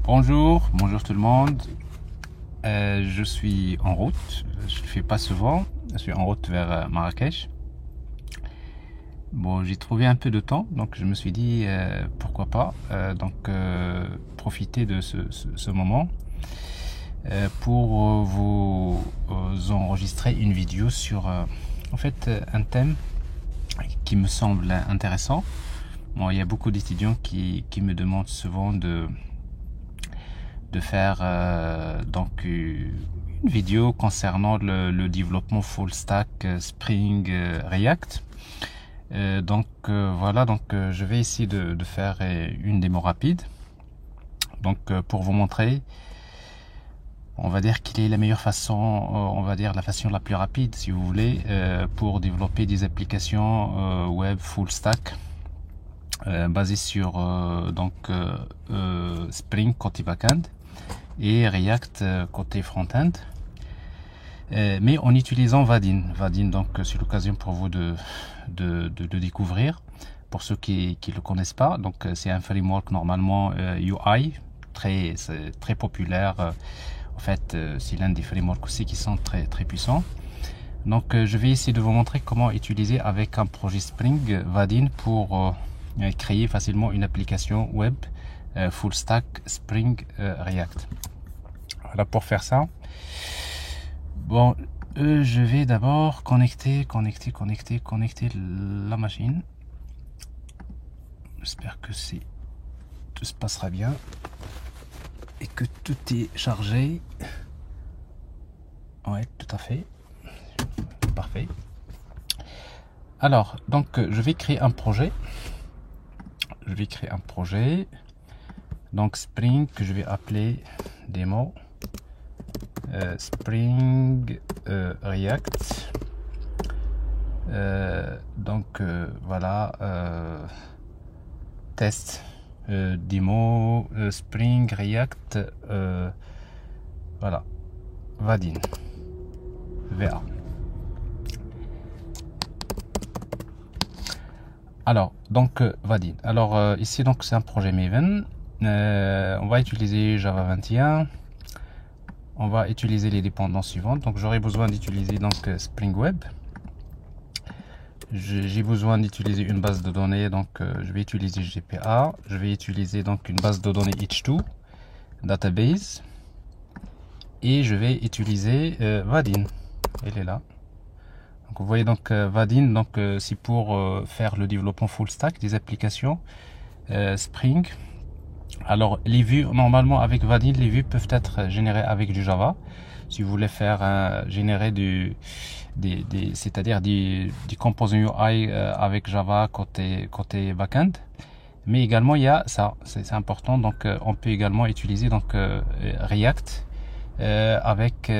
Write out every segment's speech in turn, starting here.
Bonjour tout le monde. Je suis en route. Je ne fais pas souvent. Je suis en route vers Marrakech. Bon, j'ai trouvé un peu de temps, donc je me suis dit pourquoi pas. Profiter de ce moment pour vous enregistrer une vidéo sur un thème qui me semble intéressant. Bon, il y a beaucoup d'étudiants qui me demandent souvent de faire une vidéo concernant le développement full stack Spring React. Je vais essayer de faire une démo rapide. Pour vous montrer, on va dire quelle est la meilleure façon, on va dire la façon la plus rapide, si vous voulez, pour développer des applications web full stack basées sur Spring côté backend et React côté front-end, mais en utilisant Vaadin. Donc c'est l'occasion pour vous de découvrir, pour ceux qui le connaissent pas. Donc c'est un framework normalement UI très populaire. C'est l'un des frameworks aussi qui sont très puissants. Donc je vais essayer de vous montrer comment utiliser avec un projet Spring Vaadin pour créer facilement une application web full stack Spring React. Voilà, pour faire ça, bon, je vais d'abord connecter la machine. J'espère que tout se passera bien et que tout est chargé. Ouais, tout à fait, parfait. Alors donc je vais créer un projet. Donc Spring, que je vais appeler démo Spring React. Test démo Spring React, Vaadin VA. Alors donc Vaadin. Alors ici donc c'est un projet Maven. On va utiliser Java 21. On va utiliser les dépendances suivantes. Donc j'aurai besoin d'utiliser Spring Web. J'ai besoin d'utiliser une base de données. Donc je vais utiliser GPA. Je vais utiliser donc une base de données H2 database. Et je vais utiliser Vaadin. Elle est là. Donc vous voyez donc Vaadin, c'est pour faire le développement full stack des applications Spring. Alors les vues, normalement avec Vaadin, les vues peuvent être générées avec du Java. Si vous voulez faire générer c'est-à-dire des composants UI avec Java côté backend. Mais également il y a ça, c'est important. Donc on peut également utiliser React avec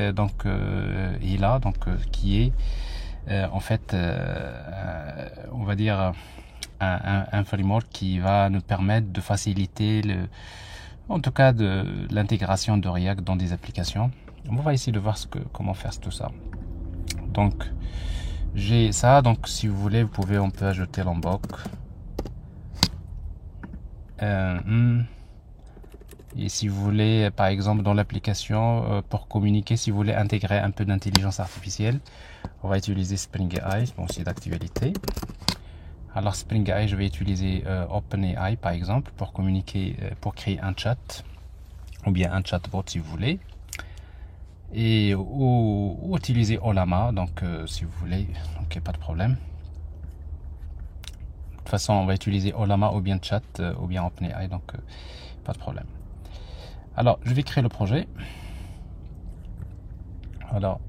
Hila, qui est on va dire un framework qui va nous permettre de faciliter l'intégration de React dans des applications. On va essayer de voir comment faire tout ça. Donc j'ai ça. Donc si vous voulez, on peut ajouter Lombok. Et si vous voulez, par exemple, dans l'application, pour communiquer, si vous voulez intégrer un peu d'intelligence artificielle, on va utiliser Spring AI. Bon, c'est d'actualité. Alors Spring AI, je vais utiliser OpenAI par exemple pour communiquer, pour créer un chat ou bien un chatbot si vous voulez, ou utiliser Ollama, si vous voulez, donc il n'y a pas de problème. De toute façon, on va utiliser Ollama ou bien chat ou bien OpenAI, pas de problème. Alors je vais créer le projet. Alors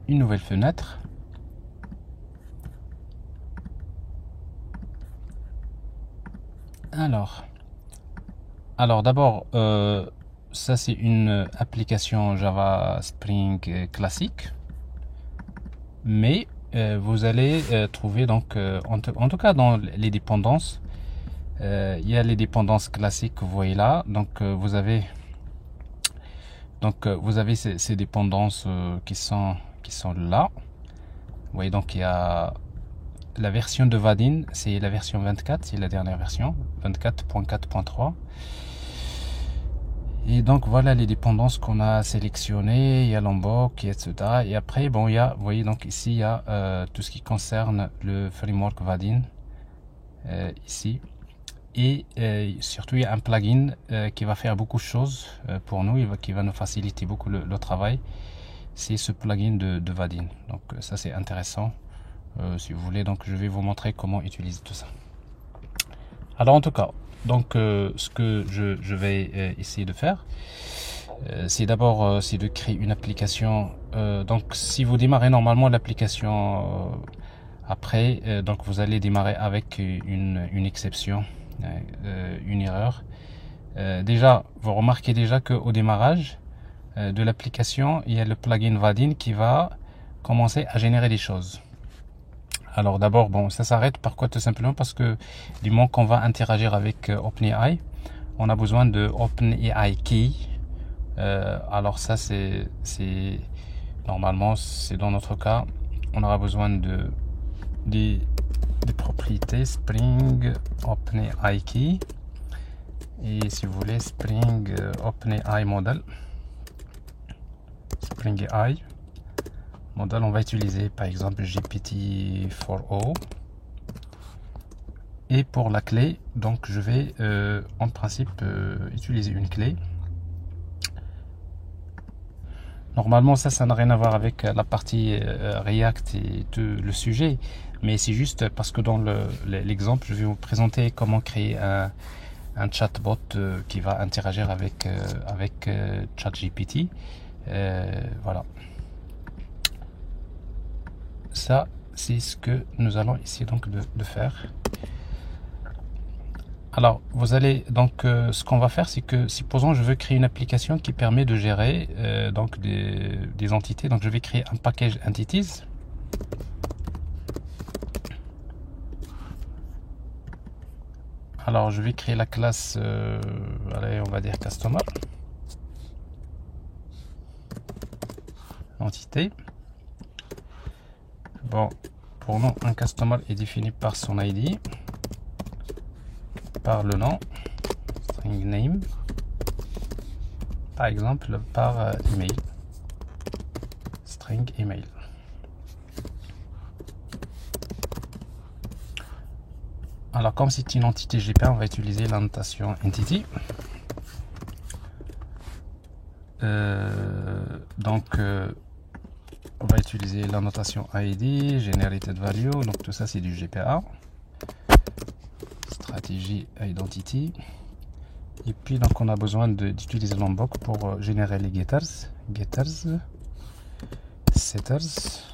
une nouvelle fenêtre. Alors d'abord, ça c'est une application Java Spring classique, mais vous allez trouver en tout cas dans les dépendances, il y a les dépendances classiques que vous voyez là. Donc vous avez ces dépendances qui sont là. Vous voyez, donc il y a la version de Vaadin, c'est la version 24, c'est la dernière version, 24.4.3. Et donc voilà les dépendances qu'on a sélectionnées, il y a Lombok, etc. Et après, bon, il y a, vous voyez, donc ici, il y a tout ce qui concerne le framework Vaadin, ici. Et surtout, il y a un plugin qui va faire beaucoup de choses pour nous, qui va nous faciliter beaucoup le travail. C'est ce plugin de Vaadin. Donc ça, c'est intéressant. Si vous voulez, donc je vais vous montrer comment utiliser tout ça. Alors en tout cas, donc ce que je vais essayer de faire, c'est d'abord c'est de créer une application. Donc si vous démarrez normalement l'application après, donc vous allez démarrer avec une exception, une erreur. Déjà, vous remarquez déjà qu'au démarrage de l'application, il y a le plugin Vaadin qui va commencer à générer des choses. Alors d'abord, bon, ça s'arrête. Pourquoi? Tout simplement parce que du moment qu'on va interagir avec OpenAI, on a besoin de OpenAI Key. Alors ça, c'est normalement, c'est dans notre cas, on aura besoin des propriétés Spring OpenAI Key. Et si vous voulez, Spring OpenAI Model. Spring AI. Modèle, on va utiliser par exemple GPT-4o. Et pour la clé, donc je vais en principe utiliser une clé. Normalement, ça n'a rien à voir avec la partie React et le sujet, mais c'est juste parce que dans l'exemple, je vais vous présenter comment créer un chatbot qui va interagir avec ChatGPT. Voilà. Ça, c'est ce que nous allons essayer donc de faire. Alors, vous allez donc ce qu'on va faire, c'est que supposons je veux créer une application qui permet de gérer donc des entités. Donc, je vais créer un package entities. Alors, je vais créer la classe, allez, on va dire customer, entité. Bon, pour nous, un customer est défini par son ID, par le nom, string name, par exemple par email, string email. Alors comme c'est une entité GPA, on va utiliser la notation entity. On va utiliser la notation ID, generated value, donc tout ça c'est du GPA. Stratégie identity. Et puis donc on a besoin d'utiliser Lombok pour générer les getters, setters.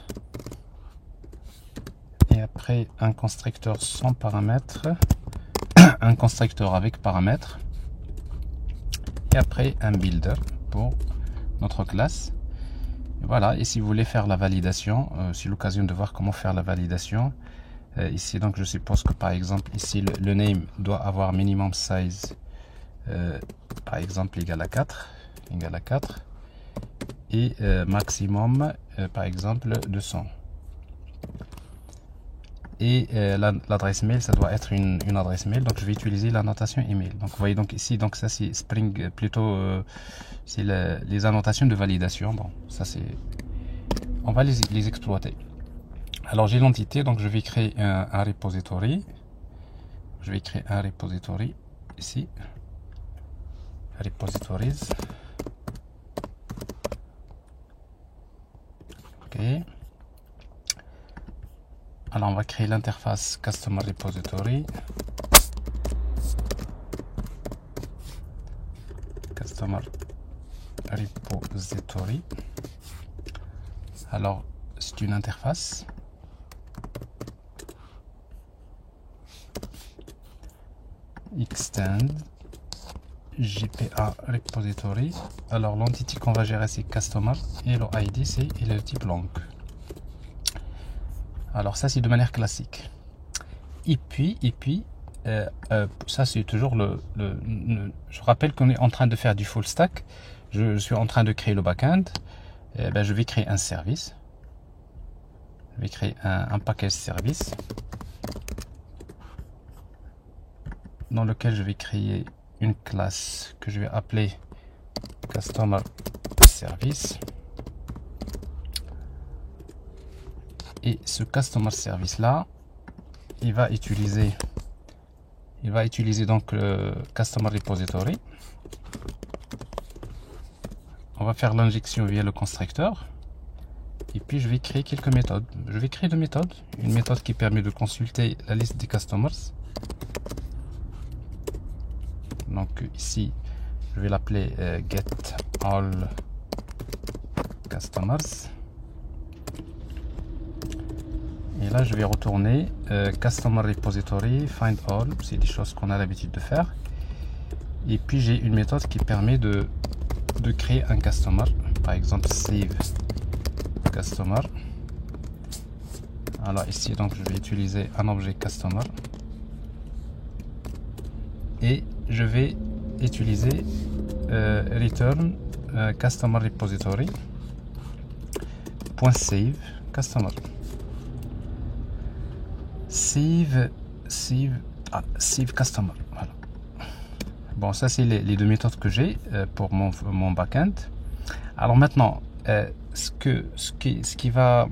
Et après un constructeur sans paramètres, un constructeur avec paramètres. Et après un builder pour notre classe. Voilà, et si vous voulez faire la validation, c'est l'occasion de voir comment faire la validation. Ici, donc, je suppose que par exemple, ici, le name doit avoir minimum size, par exemple, égal à 4, et maximum, par exemple, 200. Et l'adresse mail, ça doit être une adresse mail, donc je vais utiliser la notation email. Donc vous voyez donc ici, donc ça c'est Spring, plutôt c'est les annotations de validation. Bon, ça c'est, on va les exploiter. Alors j'ai l'entité, donc je vais créer un repository. Je vais créer un repository ici, repositories. Ok. Alors on va créer l'interface Customer Repository. Customer Repository. Alors c'est une interface. Extend GPA Repository. Alors l'entité qu'on va gérer c'est Customer et le ID c'est le type long. Alors ça c'est de manière classique. Et puis ça c'est toujours je rappelle qu'on est en train de faire du full stack. Je suis en train de créer le backend. Je vais créer un service. Je vais créer un package service dans lequel je vais créer une classe que je vais appeler customer service. Et ce customer service là, il va utiliser donc le customer repository. On va faire l'injection via le constructeur. Et puis je vais créer quelques méthodes. Je vais créer deux méthodes. Une méthode qui permet de consulter la liste des customers. Donc ici, je vais l'appeler get all customers. Et là, je vais retourner customer repository find all. C'est des choses qu'on a l'habitude de faire. Et puis j'ai une méthode qui permet de créer un customer. Par exemple, save customer. Alors ici, donc je vais utiliser un objet customer et je vais utiliser return customer repository .save customer. Save customer. Voilà. Bon, ça c'est les deux méthodes que j'ai pour mon backend. Alors maintenant, ce qui va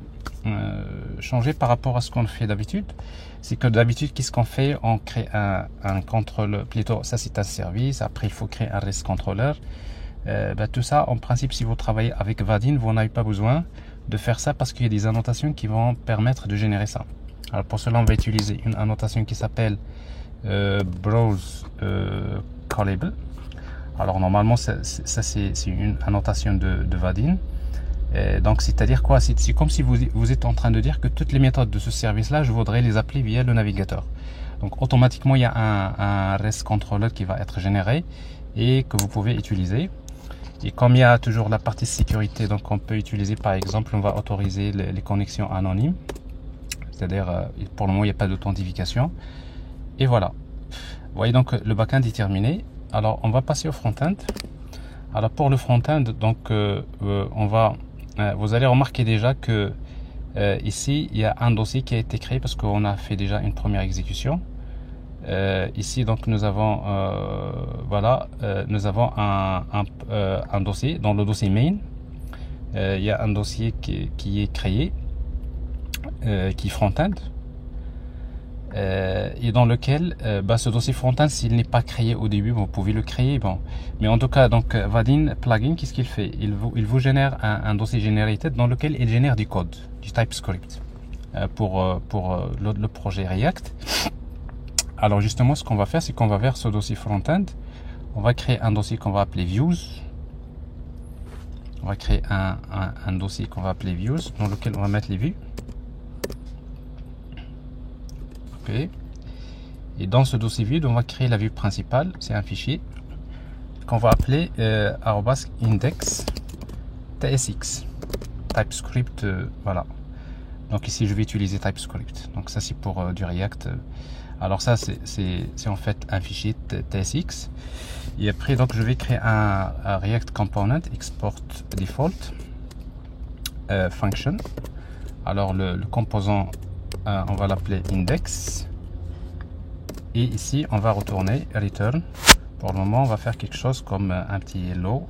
changer par rapport à ce qu'on fait d'habitude, c'est que d'habitude, qu'est-ce qu'on fait? On crée un contrôleur, plutôt ça c'est un service, après il faut créer un REST controller. Tout ça, en principe, si vous travaillez avec Vaadin, vous n'avez pas besoin de faire ça parce qu'il y a des annotations qui vont permettre de générer ça. Alors pour cela, on va utiliser une annotation qui s'appelle browse callable. Alors normalement, ça c'est une annotation de Vaadin. Donc c'est-à-dire quoi? C'est comme si vous êtes en train de dire que toutes les méthodes de ce service-là, je voudrais les appeler via le navigateur. Donc automatiquement, il y a un REST controller qui va être généré et que vous pouvez utiliser. Et comme il y a toujours la partie sécurité, donc on peut utiliser, par exemple, on va autoriser les connexions anonymes. C'est-à-dire, pour le moment, il n'y a pas d'authentification. Et voilà. Vous voyez, donc le backend est terminé. Alors, on va passer au front-end. Alors, pour le front-end, donc, vous allez remarquer déjà que ici, il y a un dossier qui a été créé parce qu'on a fait déjà une première exécution. Ici, donc, nous avons, nous avons un dossier. Dans le dossier main, il y a un dossier qui est créé, qui est front-end. Et dans lequel ce dossier front-end, s'il n'est pas créé au début, vous pouvez le créer. Bon, mais en tout cas, donc Vaadin plugin, qu'est-ce qu'il fait? Il vous génère un dossier generated dans lequel il génère du code, du TypeScript pour le projet React. Alors justement, ce qu'on va faire, c'est qu'on va vers ce dossier front-end, on va créer un dossier qu'on va appeler views. On va créer un dossier qu'on va appeler views, dans lequel on va mettre les vues. Okay. Et dans ce dossier view, on va créer la vue principale. C'est un fichier qu'on va appeler index tsx TypeScript. Voilà. Donc ici, je vais utiliser TypeScript. Donc ça, c'est pour du React. Alors ça, c'est en fait un fichier tsx. Et après, donc, je vais créer un React Component export default function. Alors le composant, on va l'appeler index. Et ici, on va retourner return. Pour le moment, on va faire quelque chose comme un petit hello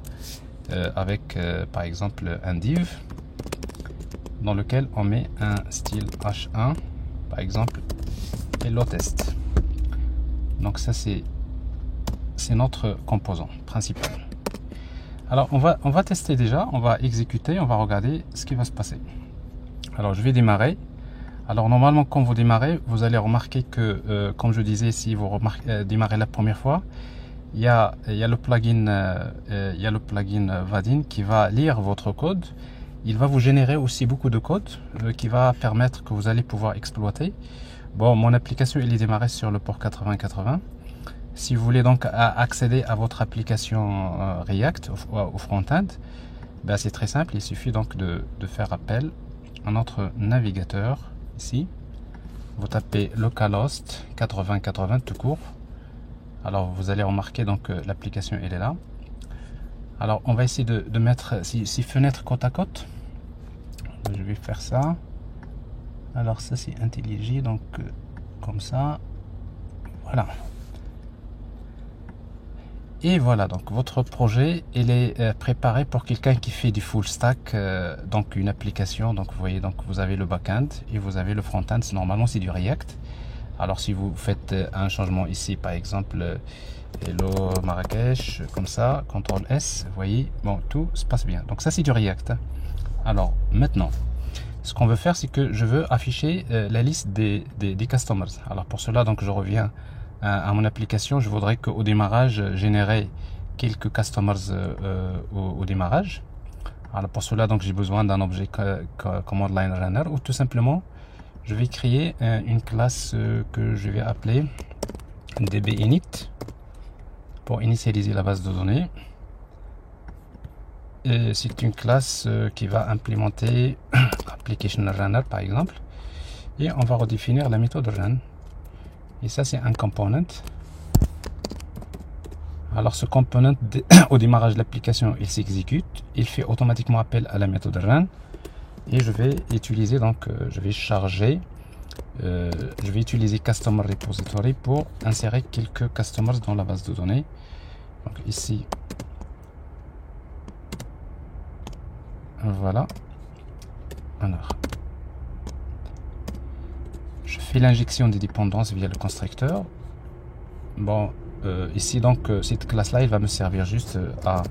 avec, par exemple, un div dans lequel on met un style h1, par exemple, hello test. Donc ça, c'est notre composant principal. Alors, on va tester déjà, on va exécuter, on va regarder ce qui va se passer. Alors, je vais démarrer. Alors, normalement, quand vous démarrez, vous allez remarquer que, comme je disais, si vous démarrez la première fois, il y a le plugin Vaadin qui va lire votre code. Il va vous générer aussi beaucoup de code qui va permettre que vous allez pouvoir exploiter. Bon, mon application, elle est démarrée sur le port 8080. Si vous voulez donc accéder à votre application React au front-end, ben c'est très simple. Il suffit donc de faire appel à notre navigateur. Ici, vous tapez localhost 8080 tout court. Alors vous allez remarquer donc l'application elle est là. Alors on va essayer de mettre ces fenêtres côte à côte. Je vais faire ça. Alors ça c'est IntelliJ, donc comme ça. Voilà. Et voilà, donc votre projet il est préparé pour quelqu'un qui fait du full stack, donc une application. Donc vous voyez, donc vous avez le back-end et vous avez le front-end. Normalement c'est du React. Alors si vous faites un changement ici, par exemple hello Marrakech, comme ça, CTRL S, vous voyez, bon, tout se passe bien. Donc ça c'est du React. Alors maintenant, ce qu'on veut faire, c'est que je veux afficher la liste des customers. Alors pour cela, donc je reviens à mon application. Je voudrais qu'au démarrage, générer quelques customers au démarrage. Alors pour cela, donc j'ai besoin d'un objet command line runner, ou tout simplement, je vais créer une classe que je vais appeler dbinit pour initialiser la base de données. C'est une classe qui va implémenter application runner par exemple, et on va redéfinir la méthode run, et ça c'est un component. Alors ce component au démarrage de l'application, il s'exécute, il fait automatiquement appel à la méthode run, et je vais utiliser, donc je vais charger, je vais utiliser customer repository pour insérer quelques customers dans la base de données. Donc ici, voilà. Alors, je fais l'injection des dépendances via le constructeur. Bon, ici donc cette classe là, il va me servir juste à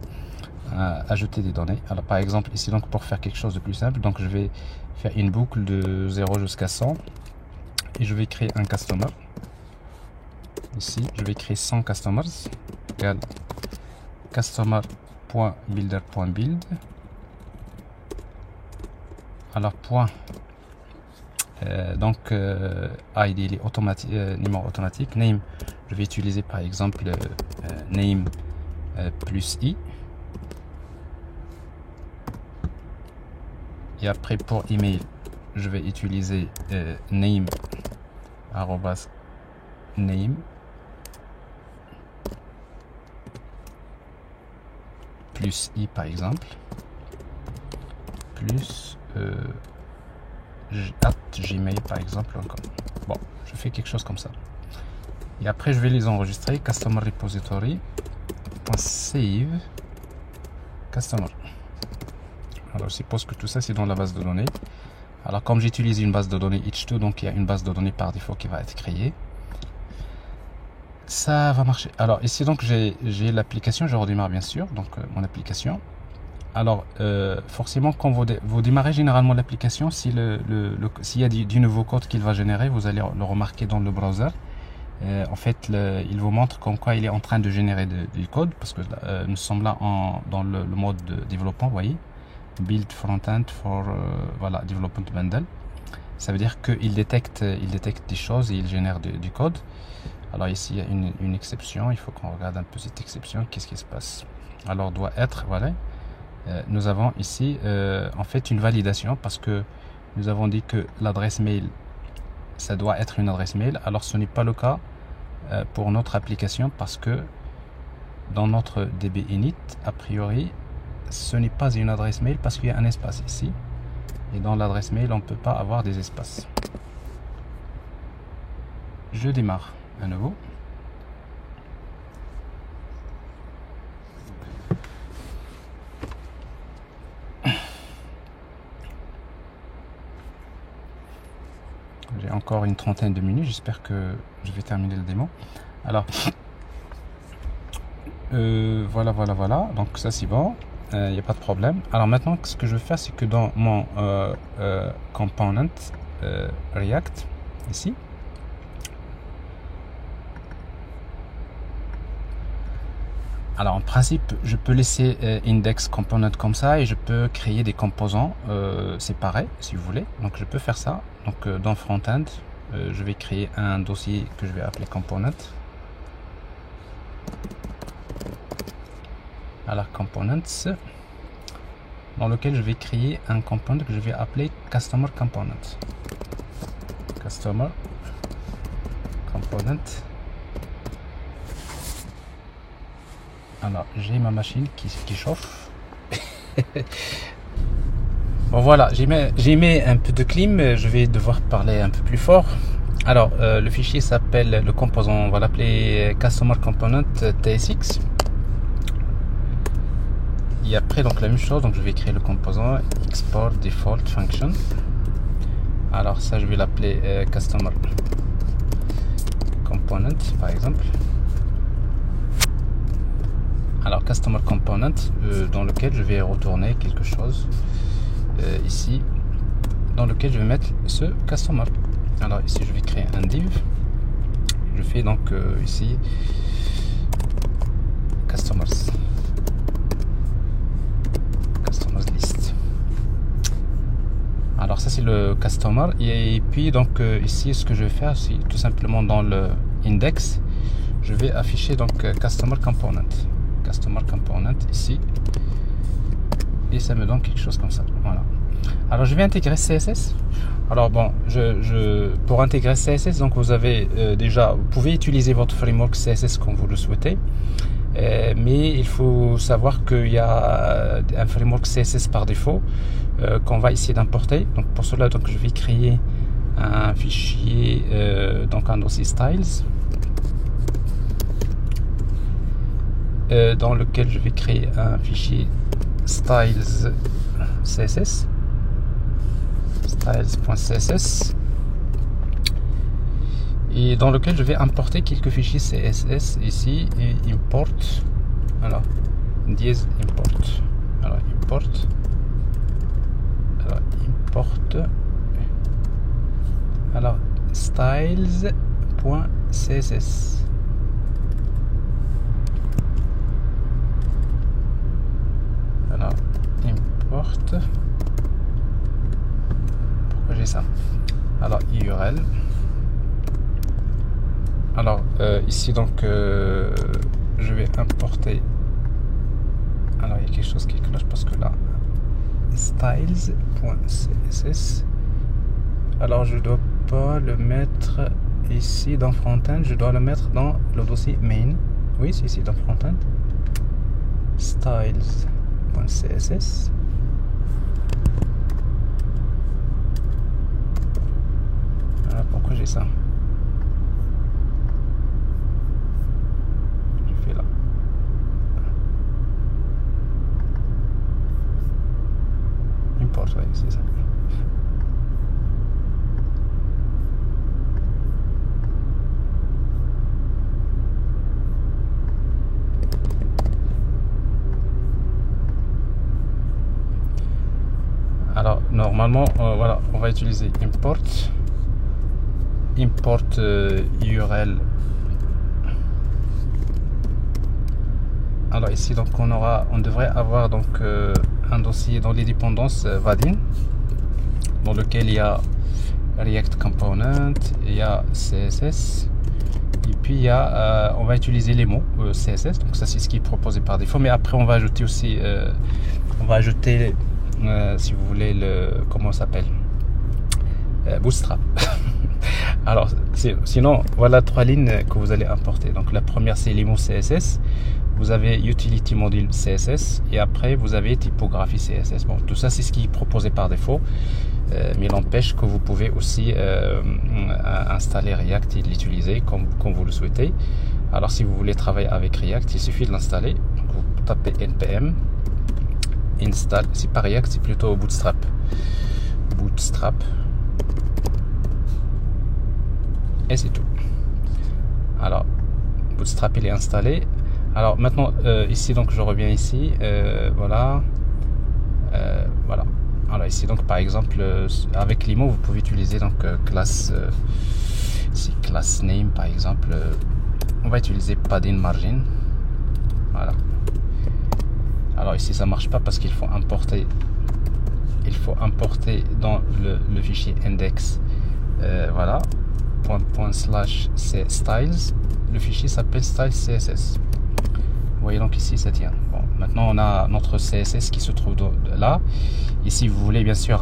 ajouter des données. Alors par exemple ici, donc pour faire quelque chose de plus simple, donc je vais faire une boucle de 0 jusqu'à 100 et je vais créer un customer. Ici je vais créer 100 customers égale customer.builder.build. alors point ID il est automatique, numéro automatique. Name, je vais utiliser par exemple name plus i. Et après pour email, je vais utiliser name arrobas name plus i par exemple, plus gmail par exemple encore. Bon, je fais quelque chose comme ça. Et après je vais les enregistrer. Customer repository .save customer. Alors je suppose que tout ça c'est dans la base de données. Alors comme j'utilise une base de données H2, donc il y a une base de données par défaut qui va être créée. Ça va marcher. Alors ici donc j'ai l'application, je redémarre bien sûr, donc mon application. Alors forcément quand vous démarrez généralement l'application, si s'il y a du nouveau code qu'il va générer, vous allez le remarquer dans le browser. En fait il vous montre comme quoi il est en train de générer du code, parce que nous sommes là dans le mode de développement, vous voyez, build front-end for voilà, development bundle. Ça veut dire qu'il détecte des choses et il génère du code. Alors ici il y a une exception, il faut qu'on regarde un peu cette exception, qu'est-ce qui se passe. Alors doit être, voilà, nous avons ici en fait une validation, parce que nous avons dit que l'adresse mail, ça doit être une adresse mail. Alors ce n'est pas le cas pour notre application, parce que dans notre dbinit, a priori ce n'est pas une adresse mail, parce qu'il y a un espace ici, et dans l'adresse mail on ne peut pas avoir des espaces. Je démarre à nouveau. J'ai encore une trentaine de minutes, j'espère que je vais terminer le démo. Alors voilà, donc ça c'est bon, il n'y a pas de problème. Alors maintenant ce que je vais faire, c'est que dans mon component React ici, alors en principe je peux laisser index component comme ça, et je peux créer des composants séparés si vous voulez. Donc je peux faire ça. Donc dans front-end, je vais créer un dossier que je vais appeler component. Alors components, dans lequel je vais créer un component que je vais appeler customer component. Customer component. Alors j'ai ma machine qui chauffe. Bon voilà, j'ai mis un peu de clim, je vais devoir parler un peu plus fort. Alors le fichier s'appelle, le composant, on va l'appeler customer component tsx. Et après, donc la même chose, donc je vais créer le composant export default function. Alors ça, je vais l'appeler customer component par exemple. Alors customer component dans lequel je vais retourner quelque chose ici, dans lequel je vais mettre ce customer. Alors ici je vais créer un div, je fais donc ici customers list. Alors ça c'est le customer, et puis donc ici ce que je vais faire, c'est tout simplement dans le index, je vais afficher donc customer component ici, et ça me donne quelque chose comme ça. Voilà. Alors je vais intégrer CSS. Alors bon, pour intégrer CSS, donc vous avez déjà, vous pouvez utiliser votre framework CSS comme vous le souhaitez, mais il faut savoir qu'il y a un framework CSS par défaut qu'on va essayer d'importer. Donc pour cela, donc je vais créer un fichier, donc un dossier styles, dans lequel je vais créer un fichier styles CSS, styles.css, et dans lequel je vais importer quelques fichiers CSS ici, et import, alors dièse import, alors styles.css. Alors import, pourquoi j'ai ça, alors URL. Alors ici donc je vais importer, alors il y a quelque chose qui cloche parce que là styles.css, alors je dois pas le mettre ici dans frontend, je dois le mettre dans le dossier main. Oui, c'est ici dans frontend, styles.css. Alors pourquoi j'ai ça, je fais là, import, ouais, c'est ça. Alors normalement voilà, on va utiliser import URL. Alors ici donc on devrait avoir donc un dossier dans les dépendances Vaadin, dans lequel il y a React Component, il y a CSS, et puis il y a on va utiliser les mots CSS, donc ça c'est ce qui est proposé par défaut, mais après on va ajouter aussi si vous voulez comment ça s'appelle, Bootstrap. Alors sinon voilà 3 lignes que vous allez importer. Donc la première c'est les mots CSS, vous avez utility module CSS, et après vous avez typographie CSS. Bon, tout ça c'est ce qui est proposé par défaut, mais il n'empêche que vous pouvez aussi installer React et l'utiliser comme vous le souhaitez. Alors si vous voulez travailler avec React, il suffit de l'installer. Vous tapez npm install, c'est pas React, c'est plutôt Bootstrap, et c'est tout. Alors Bootstrap il est installé. Alors maintenant ici donc je reviens ici, voilà. Alors ici donc par exemple avec l'IMO vous pouvez utiliser donc classe, ici class name par exemple, on va utiliser padding margin. Voilà. Alors ici ça marche pas parce qu'il faut importer, dans le fichier index, voilà, // styles, le fichier s'appelle styles CSS. Vous voyez donc ici ça tient. Bon, maintenant on a notre CSS qui se trouve là. Et si vous voulez bien sûr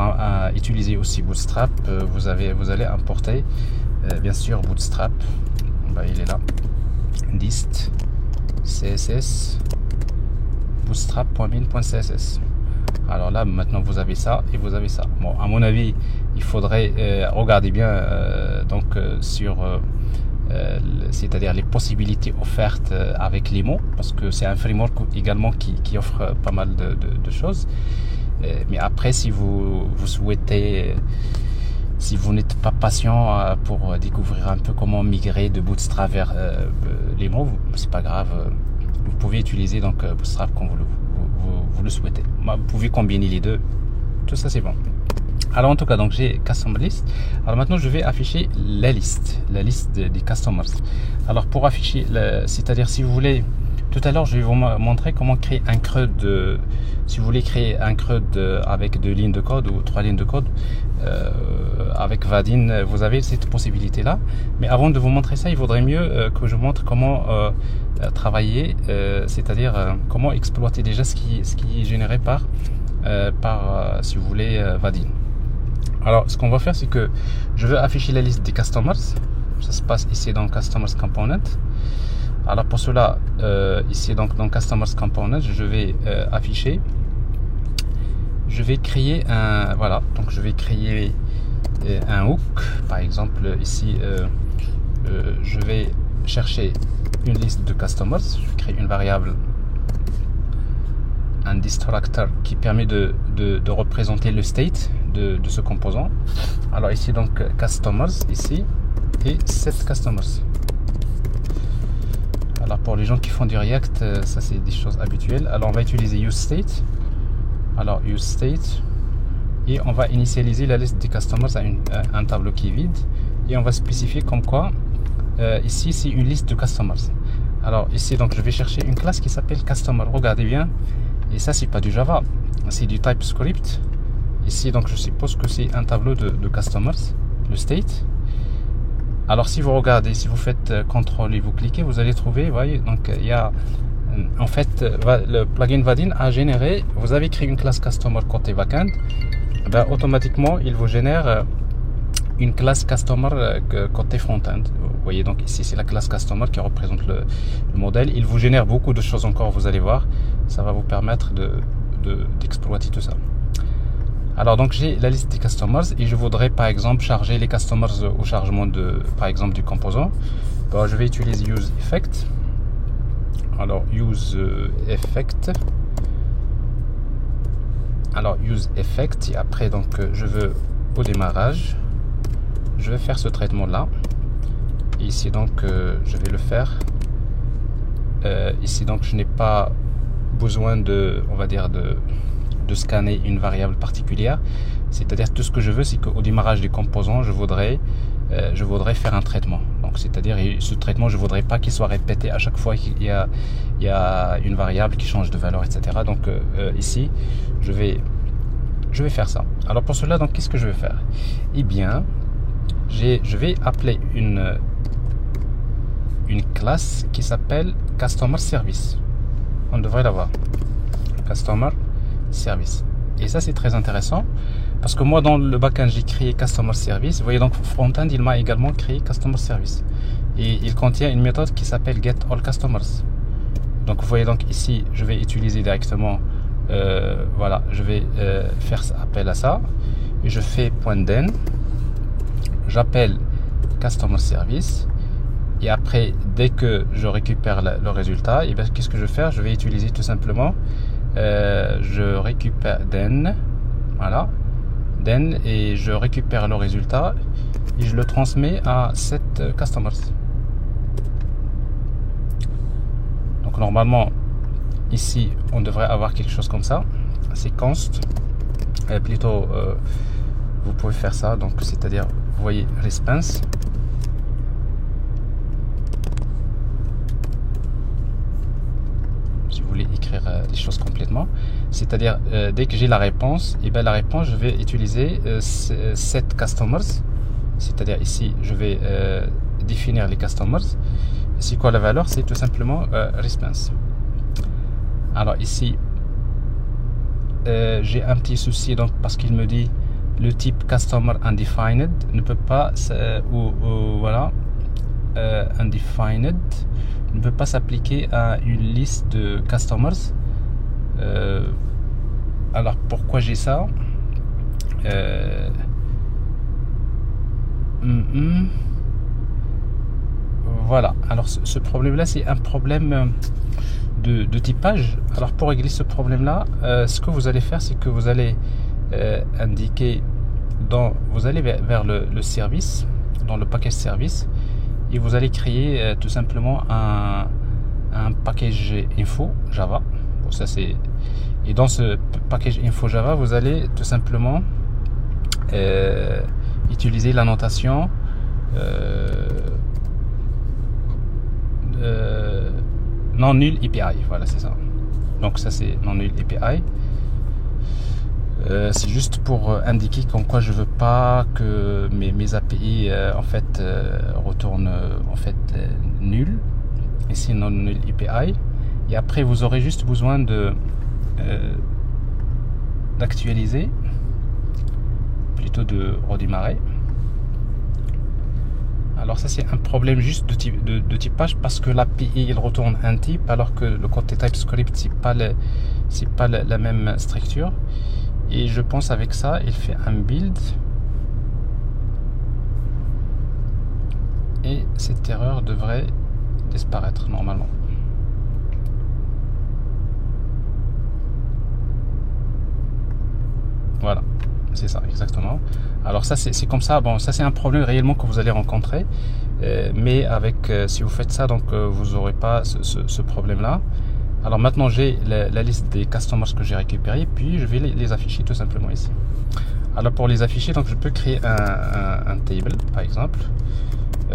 utiliser aussi Bootstrap, vous allez importer bien sûr Bootstrap. Ben, il est là, dist css bootstrap.min.css. Alors là maintenant vous avez ça et vous avez ça. Bon, à mon avis il faudrait regarder bien donc sur c'est-à-dire les possibilités offertes avec Limo, parce que c'est un framework également qui offre pas mal de choses. Mais après, si vous souhaitez, si vous n'êtes pas patient pour découvrir un peu comment migrer de Bootstrap vers Limo, c'est pas grave. Vous pouvez utiliser donc Bootstrap comme vous le souhaitez. Vous pouvez combiner les deux. Tout ça, c'est bon. Alors en tout cas, donc j'ai Customer List. Alors maintenant, je vais afficher la liste des customers. Alors pour afficher, c'est-à-dire si vous voulez, tout à l'heure, je vais vous montrer comment créer un CRUD. Si vous voulez créer un CRUD avec 2 lignes de code ou 3 lignes de code, avec Vaadin, vous avez cette possibilité-là. Mais avant de vous montrer ça, il vaudrait mieux que je montre comment travailler, c'est-à-dire comment exploiter déjà ce qui est généré par si vous voulez, Vaadin. Alors, ce qu'on va faire, c'est que je veux afficher la liste des customers. Ça se passe ici dans Customers Component. Alors, pour cela, ici donc dans Customers Component, je vais afficher. Je vais créer un, voilà, donc je vais créer un hook. Par exemple, ici, je vais chercher une liste de customers. Je crée une variable, un destructor qui permet de représenter le state de ce composant. Alors ici donc customers ici et set customers. Alors pour les gens qui font du React, ça c'est des choses habituelles. Alors on va utiliser useState. Alors useState et on va initialiser la liste des customers à un tableau qui est vide et on va spécifier comme quoi ici c'est une liste de customers. Alors ici donc je vais chercher une classe qui s'appelle customer. Regardez bien. Et ça, c'est pas du Java, c'est du TypeScript. Ici, donc, je suppose que c'est un tableau de customers, le state. Alors, si vous regardez, si vous faites CTRL et vous cliquez, vous allez trouver, vous voyez, donc, il y a, en fait, le plugin Vaadin a généré, vous avez créé une classe customer côté backend, ben, automatiquement, il vous génère une classe customer côté front-end. Vous voyez, donc, ici, c'est la classe customer qui représente le modèle. Il vous génère beaucoup de choses encore, vous allez voir. Ça va vous permettre d'exploiter tout ça. Alors donc j'ai la liste des customers et je voudrais par exemple charger les customers au chargement par exemple du composant. Bon, je vais utiliser use effect. Alors use effect. Alors use effect et après donc je veux au démarrage, je vais faire ce traitement là. Et ici donc je vais le faire. Ici donc je n'ai pas besoin on va dire de scanner une variable particulière, c'est-à-dire tout ce que je veux, c'est qu'au démarrage du composant, je voudrais faire un traitement. Donc c'est-à-dire ce traitement, je voudrais pas qu'il soit répété à chaque fois qu'il y a une variable qui change de valeur, etc. Donc ici, je vais faire ça. Alors pour cela, donc qu'est-ce que je vais faire? Eh bien, je vais appeler une classe qui s'appelle Customer Service. On devrait l'avoir. Customer Service. Et ça, c'est très intéressant parce que moi, dans le backend, j'ai créé Customer Service. Vous voyez, donc, Frontend, il m'a également créé Customer Service. Et il contient une méthode qui s'appelle Get All Customers. Donc, vous voyez, donc, ici, je vais utiliser directement, voilà, je vais faire appel à ça. Et je fais .den. J'appelle Customer Service. Et après, dès que je récupère le résultat, et bien, qu'est-ce que je vais faire? Je vais utiliser tout simplement, je récupère den, voilà, den, et je récupère le résultat et je le transmets à set customers. Donc normalement, ici, on devrait avoir quelque chose comme ça. C'est const, plutôt, vous pouvez faire ça, donc c'est-à-dire, vous voyez, response. Écrire les choses complètement, c'est-à-dire dès que j'ai la réponse, et bien la réponse je vais utiliser set customers, c'est-à-dire ici je vais définir les customers. C'est quoi la valeur? C'est tout simplement response. Alors ici j'ai un petit souci, donc parce qu'il me dit le type customer undefined ne peut pas voilà, undefined ne peut pas s'appliquer à une liste de customers. Alors pourquoi j'ai ça? Voilà, alors ce problème-là, c'est un problème de typage. Alors pour régler ce problème-là, ce que vous allez faire, c'est que vous allez indiquer, vous allez vers le service, dans le package service, et vous allez créer tout simplement un package info Java. Bon, ça c'est, et dans ce package info Java, vous allez tout simplement utiliser la notation non nul API. Voilà, c'est ça. Donc ça c'est non nul API. C'est juste pour indiquer qu'en quoi je veux pas que mes API en fait retournent en fait nul. Ici non nul API. Et après vous aurez juste besoin d'actualiser, plutôt de redémarrer. Alors ça c'est un problème juste de typage, parce que l'API il retourne un type alors que le côté TypeScript c'est pas la même structure. Et je pense avec ça il fait un build et cette erreur devrait disparaître normalement. Voilà, c'est ça exactement. Alors ça c'est comme ça. Bon, ça c'est un problème réellement que vous allez rencontrer, mais avec si vous faites ça, donc vous n'aurez pas ce problème là. Alors maintenant j'ai la liste des customers que j'ai récupérés, puis je vais les afficher tout simplement ici. Alors pour les afficher, donc je peux créer un table par exemple,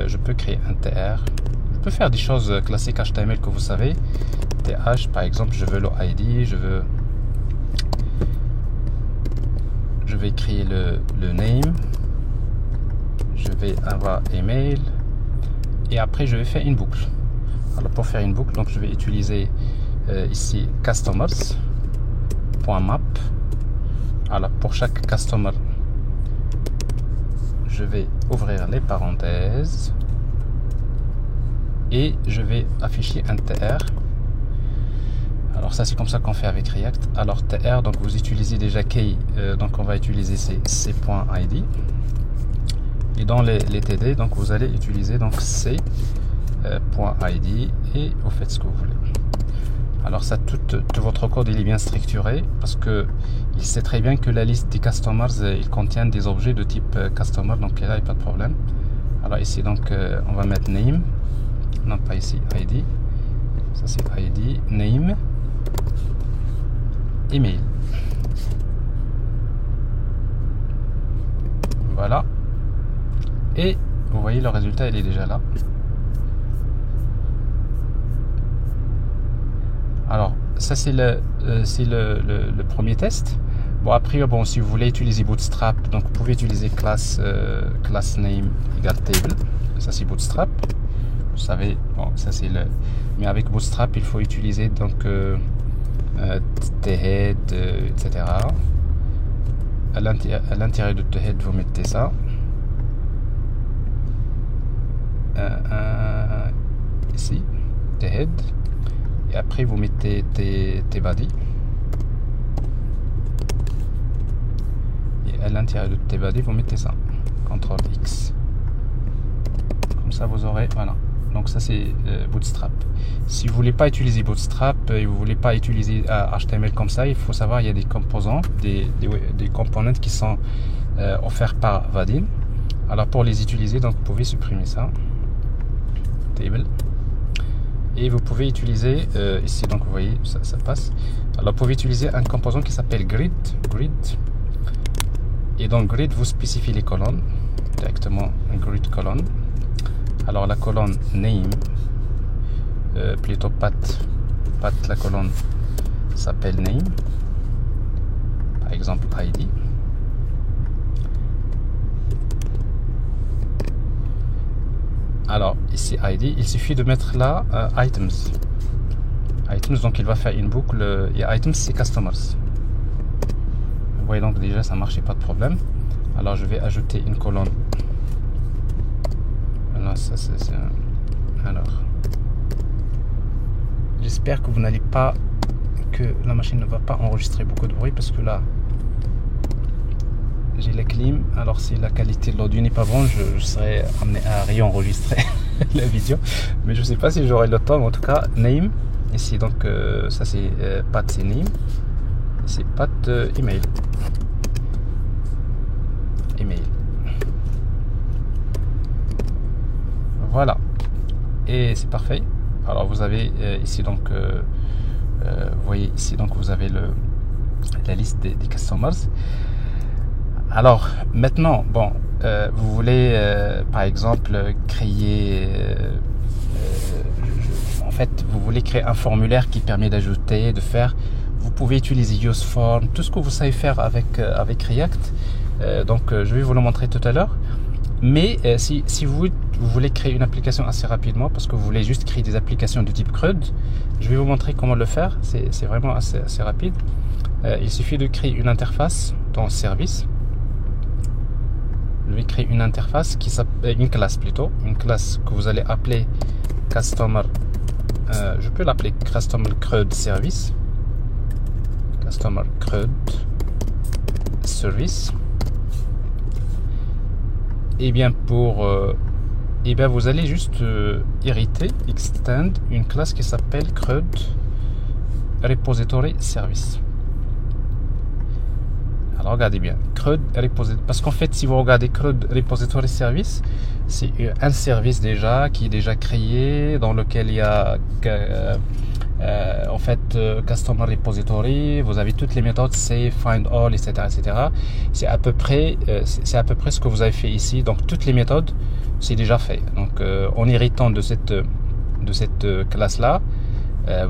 je peux créer un tr, je peux faire des choses classiques HTML que vous savez, th par exemple, je veux le ID, je vais créer le name, je vais avoir email, et après je vais faire une boucle. Alors pour faire une boucle, donc je vais utiliser ici customers.map. Alors pour chaque customer, je vais ouvrir les parenthèses et je vais afficher un tr. Alors ça c'est comme ça qu'on fait avec React. Alors tr, donc vous utilisez déjà key, donc on va utiliser c.id, et dans les td, donc vous allez utiliser donc c.id, et vous faites ce que vous voulez. Alors ça, tout votre code il est bien structuré, parce que il sait très bien que la liste des customers il contient des objets de type customer, donc là il n'y a pas de problème. Alors ici donc on va mettre name, non pas ici id, ça c'est id, name, email. Voilà, et vous voyez le résultat il est déjà là. Alors ça c'est le premier test. Bon après, bon, si vous voulez utiliser Bootstrap, donc vous pouvez utiliser class name égale table. Ça c'est Bootstrap. Vous savez, bon ça c'est le. Mais avec Bootstrap il faut utiliser donc thead, etc. À l'intérieur de thead vous mettez ça. Ici thead. Et après vous mettez tes body, et à l'intérieur de tes body vous mettez ça, CTRL X, comme ça vous aurez, voilà. Donc ça c'est Bootstrap. Si vous voulez pas utiliser Bootstrap et vous voulez pas utiliser HTML comme ça, il faut savoir il y a des composants, des components qui sont offerts par Vaadin. Alors pour les utiliser, donc vous pouvez supprimer ça, table. Et vous pouvez utiliser ici, donc vous voyez ça passe. Alors vous pouvez utiliser un composant qui s'appelle grid, et dans grid vous spécifiez les colonnes directement, grid colonne. Alors la colonne name, plutôt path, la colonne s'appelle name, par exemple id. Alors ici id, il suffit de mettre là items, donc il va faire une boucle, et items c'est customers. Vous voyez donc déjà ça marche, pas de problème. Alors je vais ajouter une colonne. Alors ça c'est alors j'espère que vous n'allez pas, que la machine ne va pas enregistrer beaucoup de bruit, parce que là j'ai la clim. Alors si la qualité de l'audio n'est pas bonne, je serai amené à réenregistrer. la vidéo, mais je sais pas si j'aurai le temps. Mais en tout cas, name ici, donc ça c'est path, c'est name, c'est path email. Voilà, et c'est parfait. Alors vous avez ici donc vous voyez ici donc vous avez la liste des customers. Alors maintenant, bon, vous voulez par exemple créer en fait vous voulez créer un formulaire qui permet d'ajouter, de faire. Vous pouvez utiliser useform, tout ce que vous savez faire avec React. Donc je vais vous le montrer tout à l'heure. Mais si vous voulez créer une application assez rapidement, parce que vous voulez juste créer des applications de type CRUD, je vais vous montrer comment le faire. C'est vraiment assez rapide. Il suffit de créer une interface dans Service. Je vais créer une interface qui s'appelle une classe plutôt, une classe que vous allez appeler Customer. Je peux l'appeler Customer CRUD Service. Customer CRUD Service. Et bien vous allez juste hériter, extend une classe qui s'appelle CRUD Repository Service. Alors regardez bien, CRUD Repository, parce qu'en fait si vous regardez CRUD Repository Service, c'est un service déjà qui est déjà créé, dans lequel il y a en fait Customer Repository, vous avez toutes les méthodes save, find all, etc. C'est à peu près ce que vous avez fait ici. Donc toutes les méthodes c'est déjà fait. Donc en héritant de cette classe là,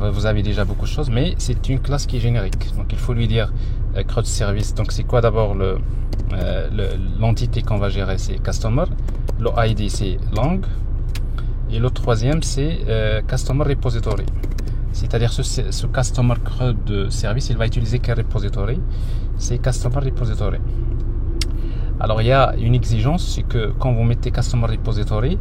vous avez déjà beaucoup de choses, mais c'est une classe qui est générique. Donc il faut lui dire CRUD Service. Donc c'est quoi d'abord l'entité qu'on va gérer, c'est Customer, le ID c'est Lang, et le troisième c'est Customer Repository. C'est-à-dire ce Customer CRUD Service, il va utiliser quel repository? C'est Customer Repository. Alors il y a une exigence, c'est que quand vous mettez Customer Repository,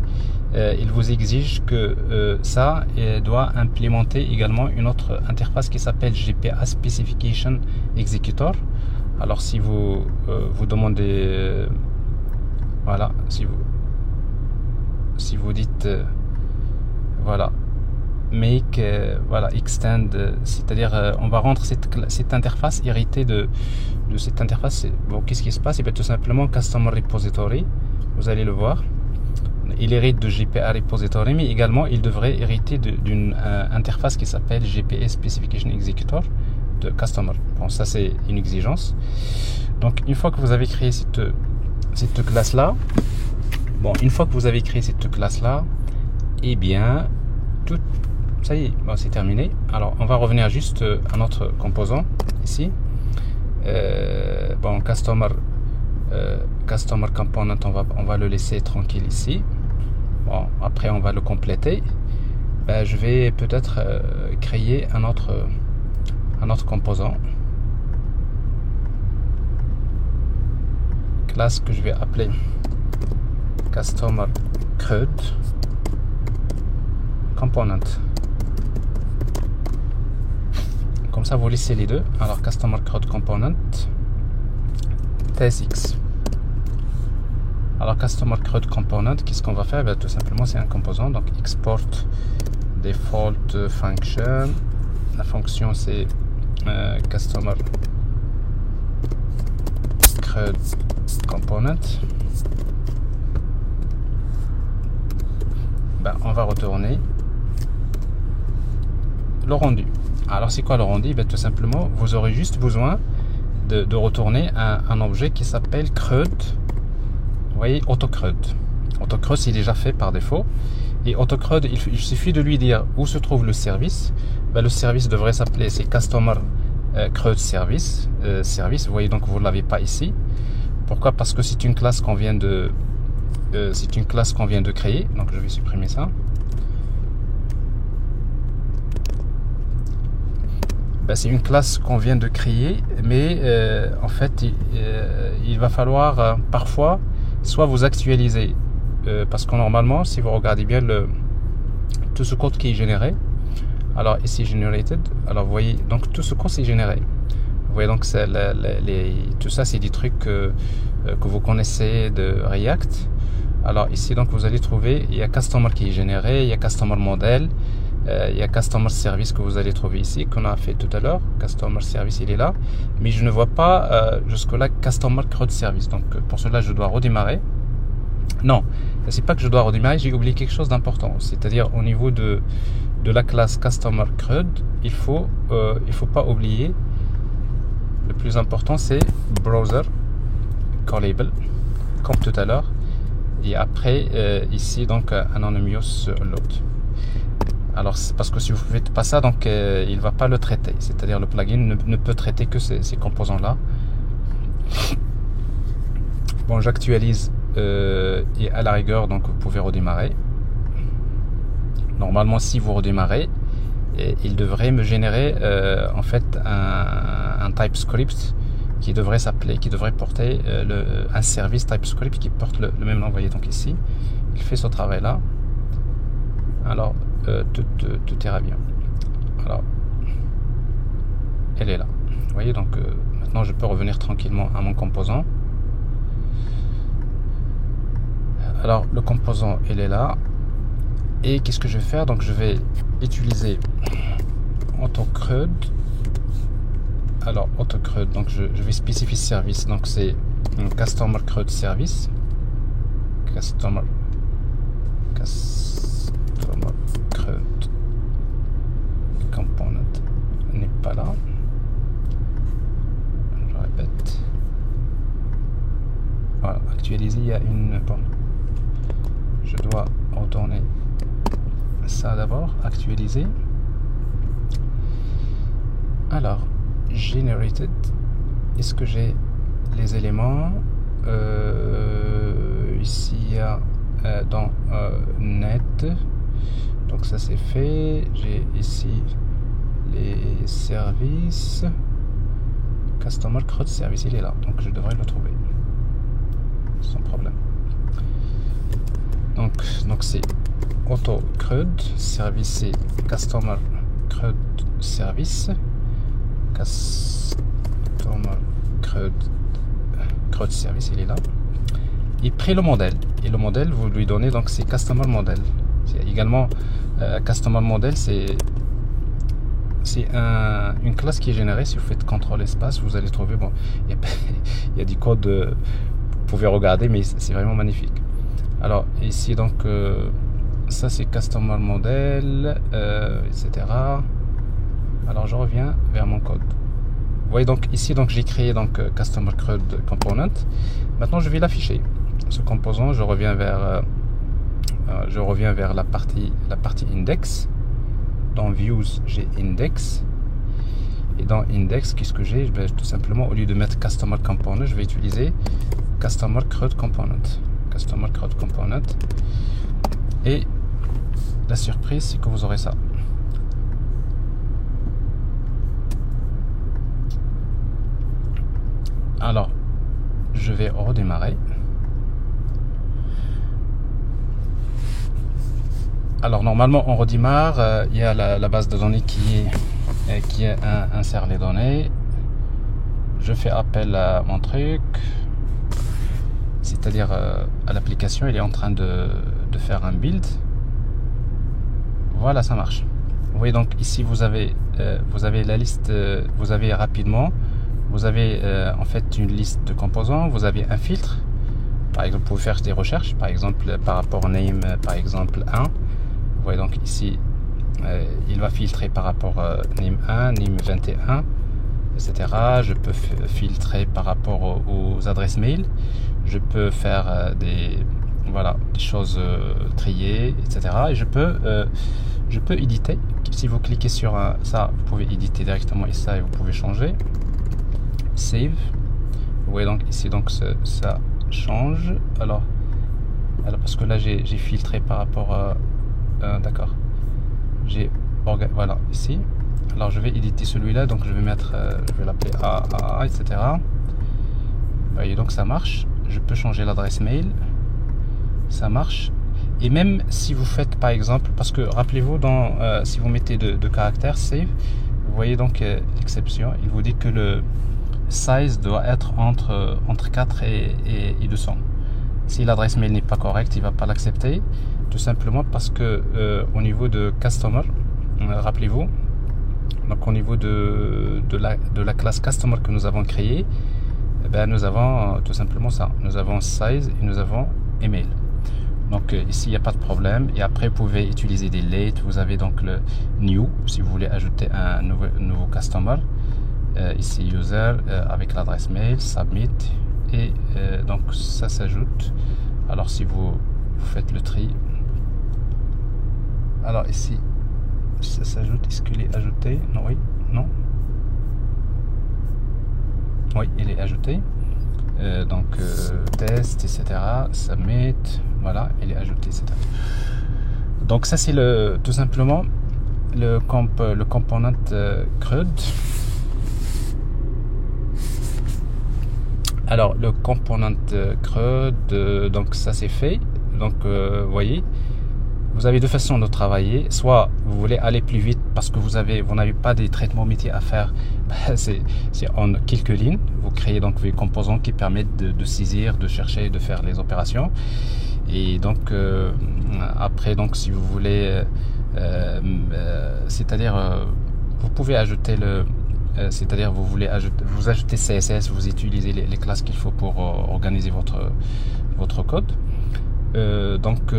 il vous exige que ça doit implémenter également une autre interface qui s'appelle GPA Specification Executor. Alors si vous demandez, voilà, si vous dites, voilà, make, voilà, extend, c'est-à-dire on va rendre cette interface héritée de cette interface. Bon, qu'est-ce qui se passe? Et bien tout simplement Customer Repository, vous allez le voir, il hérite de GPA Repository, mais également il devrait hériter d'une interface qui s'appelle GPA Specification Executor de Customer. Bon, ça c'est une exigence. Donc une fois que vous avez créé cette classe là, bon, une fois que vous avez créé cette classe là, et bien tout ça y est, bon, c'est terminé. Alors on va revenir juste à notre composant ici. Bon, Customer Component, on va le laisser tranquille ici. Bon, après on va le compléter. Ben, je vais peut-être créer un autre composant, classe que je vais appeler Customer CRUD Component. Comme ça vous laissez les deux. Alors Customer CRUD Component TSX. Alors Customer CRUD Component, qu'est-ce qu'on va faire? Ben, tout simplement c'est un composant, donc export default function. La fonction c'est Customer CRUD Component. Ben, on va retourner le rendu. Alors c'est quoi le rendu? Ben, tout simplement vous aurez juste besoin de retourner un objet qui s'appelle CRUD. Vous voyez, AutoCRUD. AutoCRUD c'est déjà fait par défaut. Et AutoCRUD, il suffit de lui dire où se trouve le service. Ben, le service devrait s'appeler, c'est Customer CRUD Service. Service, vous voyez, donc vous ne l'avez pas ici. Pourquoi? Parce que c'est une classe qu'on vient de créer. Donc je vais supprimer ça. Ben, c'est une classe qu'on vient de créer, mais en fait il va falloir parfois soit vous actualiser, parce que normalement si vous regardez bien tout ce code qui est généré, alors ici generated, alors vous voyez donc tout ce code c'est généré. Vous voyez donc tout ça c'est des trucs que vous connaissez de React. Alors ici donc vous allez trouver, il y a Customer qui est généré, il y a Customer Model, il y a Customer Service que vous allez trouver ici, qu'on a fait tout à l'heure. Customer Service il est là, mais je ne vois pas jusque là Customer CRUD Service. Donc pour cela je dois redémarrer. Non, c'est pas que je dois redémarrer, j'ai oublié quelque chose d'important. C'est-à-dire au niveau de la classe Customer CRUD, il faut pas oublier, le plus important c'est Browser Callable, comme tout à l'heure. Et après ici donc Anonymous Load. Alors c'est parce que si vous ne faites pas ça, donc il va pas le traiter, c'est-à-dire le plugin ne peut traiter que ces composants là. Bon, j'actualise et à la rigueur donc vous pouvez redémarrer. Normalement si vous redémarrez, il devrait me générer en fait un TypeScript qui devrait porter un service TypeScript qui porte le même nom. Vous voyez donc ici, il fait ce travail là. Alors tout ira bien. Alors elle est là. Vous voyez donc maintenant je peux revenir tranquillement à mon composant. Alors le composant il est là. Et qu'est-ce que je vais faire? Donc je vais utiliser AutoCRUD. Alors AutoCRUD, donc je vais spécifier service, donc c'est un Customer CRUD Service. Customer CRUD Component n'est pas là. Je répète. Voilà, actualiser, il y a une... Bon, je dois retourner ça d'abord, actualiser. Alors generated, est-ce que j'ai les éléments ici il y a dans net, donc ça c'est fait. J'ai ici les services, Customer CRUD Service il est là, donc je devrais le trouver sans problème. Donc c'est AutoCRUD Service, c'est Customer CRUD Service, Customer CRUD Service il est là. Il pris le modèle, et le modèle vous lui donnez, donc c'est Customer Model. C'est également Customer Model, c'est une classe qui est générée. Si vous faites CTRL espace, vous allez trouver, bon, il y a du code, vous pouvez regarder, mais c'est vraiment magnifique. Alors ici donc ça c'est Customer Model, etc. Alors je reviens vers mon code. Vous voyez donc ici, donc j'ai créé donc Customer CRUD Component. Maintenant je vais l'afficher. Ce composant, je reviens vers la partie index. Dans Views, j'ai Index. Et dans Index, qu'est-ce que j'ai? Tout simplement, au lieu de mettre Customer Component, je vais utiliser Customer CRUD Component. Customer CRUD Component. Et la surprise, c'est que vous aurez ça. Alors, je vais redémarrer. Alors, normalement, on redémarre. Il y a la base de données qui insère les données. Je fais appel à mon truc, c'est-à-dire à l'application. Il est en train de faire un build. Voilà, ça marche. Vous voyez donc ici, vous avez la liste. Vous avez rapidement. Vous avez en fait une liste de composants, vous avez un filtre. Par exemple, vous pouvez faire des recherches, par exemple par rapport au name, par exemple 1. Vous voyez donc ici, il va filtrer par rapport à name 1, name 21, etc. Je peux filtrer par rapport aux adresses mail. Je peux faire des choses triées, etc. Et je peux éditer. Si vous cliquez sur ça, vous pouvez éditer directement et ça, et vous pouvez changer. Save. Vous voyez donc ici, donc ça change. Alors parce que là j'ai filtré par rapport à d'accord, voilà ici. Alors je vais éditer celui-là, donc je vais mettre je vais l'appeler AA, etc. Vous voyez donc ça marche. Je peux changer l'adresse mail, ça marche. Et même si vous faites par exemple, parce que rappelez-vous, si vous mettez de caractères save, vous voyez donc l'exception, il vous dit que le size doit être entre 4 et 200. Si l'adresse mail n'est pas correcte, il ne va pas l'accepter. Tout simplement parce que au niveau de Customer, rappelez-vous, donc au niveau de la classe Customer que nous avons créée, eh ben, nous avons tout simplement ça. Nous avons Size et nous avons Email. Donc ici, il n'y a pas de problème. Et après, vous pouvez utiliser des late. Vous avez donc le New, si vous voulez ajouter un nouveau Customer. Ici, User, avec l'adresse mail, Submit. Et donc, ça s'ajoute. Alors, si vous faites le tri. Alors, ici, ça s'ajoute. Est-ce qu'il est ajouté? Non, oui, non. Oui, il est ajouté. Donc test, etc. Submit, voilà, il est ajouté, etc. Donc ça c'est tout simplement le component CRUD. Alors le component CRUD, donc ça c'est fait. Donc vous voyez, vous avez deux façons de travailler. Soit vous voulez aller plus vite parce que vous n'avez pas des traitements métiers à faire. C'est en quelques lignes. Vous créez donc des composants qui permettent de saisir, de chercher, de faire les opérations. Et donc après, donc si vous voulez, c'est-à-dire vous pouvez ajouter c'est-à-dire vous ajoutez CSS, vous utilisez les classes qu'il faut pour organiser votre code. Donc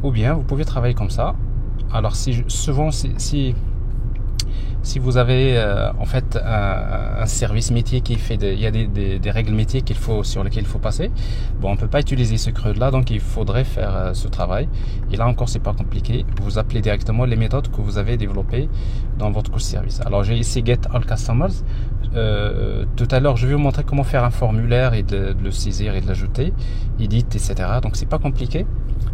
ou bien vous pouvez travailler comme ça. Alors souvent si vous avez en fait un service métier qui fait il y a des règles métiers sur lesquelles il faut passer, bon, on peut pas utiliser ce CRUD là, donc il faudrait faire ce travail. Et là encore, c'est pas compliqué, vous appelez directement les méthodes que vous avez développées dans votre service. Alors j'ai ici Get All Customers. Tout à l'heure je vais vous montrer comment faire un formulaire et de le saisir et de l'ajouter, edit, etc. Donc c'est pas compliqué,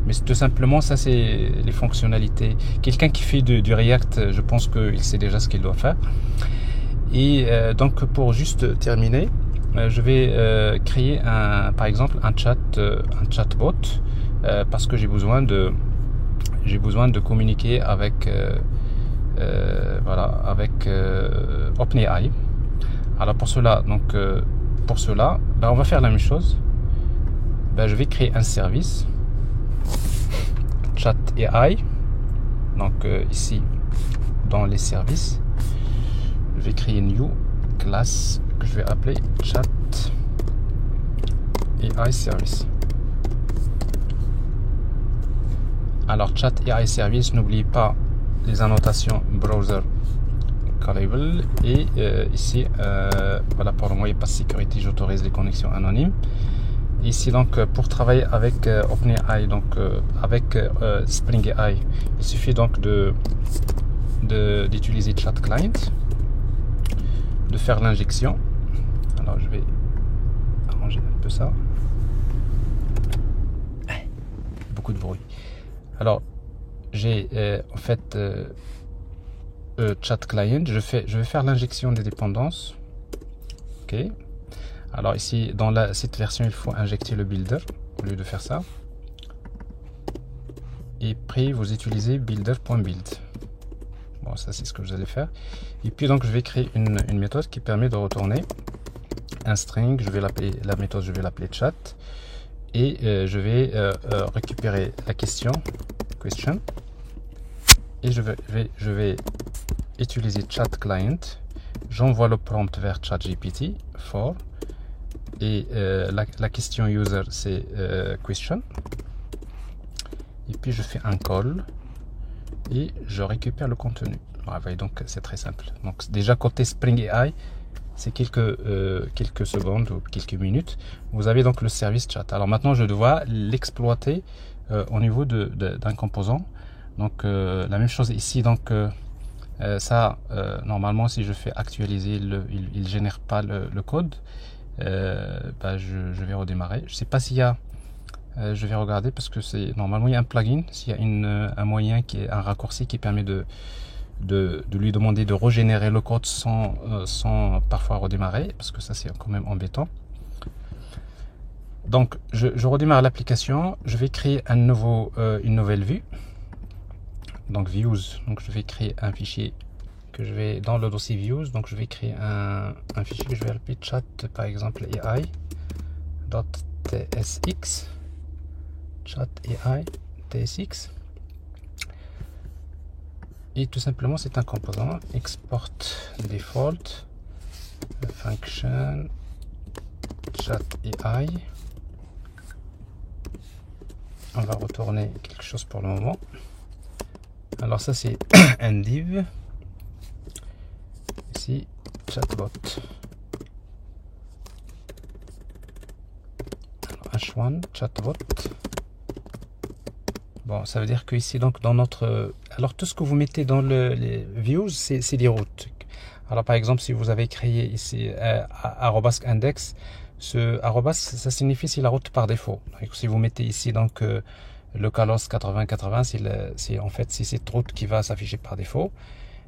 mais tout simplement ça c'est les fonctionnalités. Quelqu'un qui fait du React, je pense qu'il sait déjà ce qu'il doit faire. Et donc pour juste terminer, je vais créer par exemple un chatbot parce que j'ai besoin de communiquer avec voilà, avec OpenAI. Alors pour cela, ben, on va faire la même chose. Ben, je vais créer un service Chat AI. Donc ici dans les services, je vais créer une new classe que je vais appeler Chat AI Service. Alors Chat AI Service, n'oubliez pas les annotations browser callable et ici voilà, pour le moyen passe sécurité, j'autorise les connexions anonymes. Ici donc pour travailler avec OpenAI, donc avec Spring AI, il suffit donc d'utiliser Chat Client, de faire l'injection. Alors je vais arranger un peu ça, beaucoup de bruit. Alors j'ai en fait Chat Client, je vais faire l'injection des dépendances. Ok. Alors ici dans cette version il faut injecter le builder au lieu de faire ça. Et puis vous utilisez builder.build. Bon, ça c'est ce que vous allez faire. Et puis donc je vais créer une méthode qui permet de retourner un string. Je vais l'appeler chat. Et je vais récupérer la question et je vais utiliser chat client. J'envoie le prompt vers ChatGPT for et la question user c'est question. Et puis je fais un call et je récupère le contenu. Voilà, donc c'est très simple. Donc déjà côté Spring AI, c'est quelques secondes ou quelques minutes. Vous avez donc le service chat. Alors maintenant je dois l'exploiter au niveau d'un composant. Donc la même chose ici. Donc normalement si je fais actualiser, il génère pas le code. Bah, je vais redémarrer. Je sais pas s'il y a je vais regarder parce que normalement il y a un plugin, s'il y a un moyen un raccourci qui permet de lui demander de régénérer le code sans parfois redémarrer, parce que ça c'est quand même embêtant. Donc je redémarre l'application, je vais créer une nouvelle vue, donc views. Donc je vais créer un fichier que je vais dans le dossier views. Donc je vais créer un fichier que je vais appeler chat par exemple AI.tsx. chat AI TSX. Et tout simplement, c'est un composant export default function chat AI. On va retourner quelque chose pour le moment. Alors ça c'est un div. Ici chatbot. H1 chatbot. Bon, ça veut dire que ici donc dans notre, alors tout ce que vous mettez dans les views, c'est des routes. Alors par exemple, si vous avez créé ici arrobas index, ce arrobas, ça signifie c'est la route par défaut. Donc, si vous mettez ici donc localhost 8080, c'est en fait c'est cette route qui va s'afficher par défaut.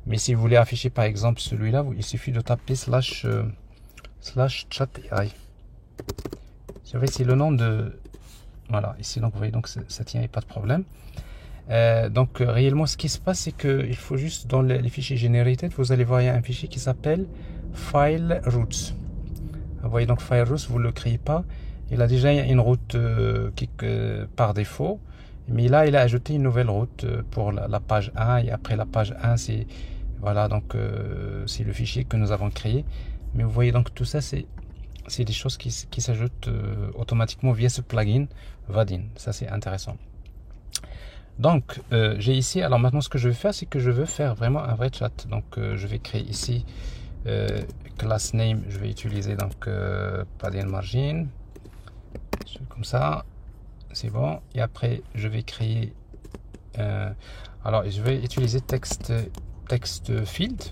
Mais si vous voulez afficher par exemple celui-là, il suffit de taper slash chat AI. C'est le nom de, voilà, ici donc vous voyez, donc ça tient, pas de problème. Donc réellement ce qui se passe, c'est que il faut juste dans les fichiers generated, vous allez voir il y a un fichier qui s'appelle file routes. Vous voyez donc file routes, vous le créez pas, il a déjà une route par défaut, mais là il a ajouté une nouvelle route pour la page 1, et après la page 1 c'est, voilà, donc c'est le fichier que nous avons créé. Mais vous voyez donc tout ça c'est des choses qui s'ajoutent automatiquement via ce plugin Vaadin. Ça c'est intéressant. Donc j'ai ici, alors maintenant ce que je vais faire, c'est que je veux faire vraiment un vrai chat. Donc je vais créer ici class name, je vais utiliser donc padding margin, comme ça, c'est bon. Et après je vais créer alors je vais utiliser text field.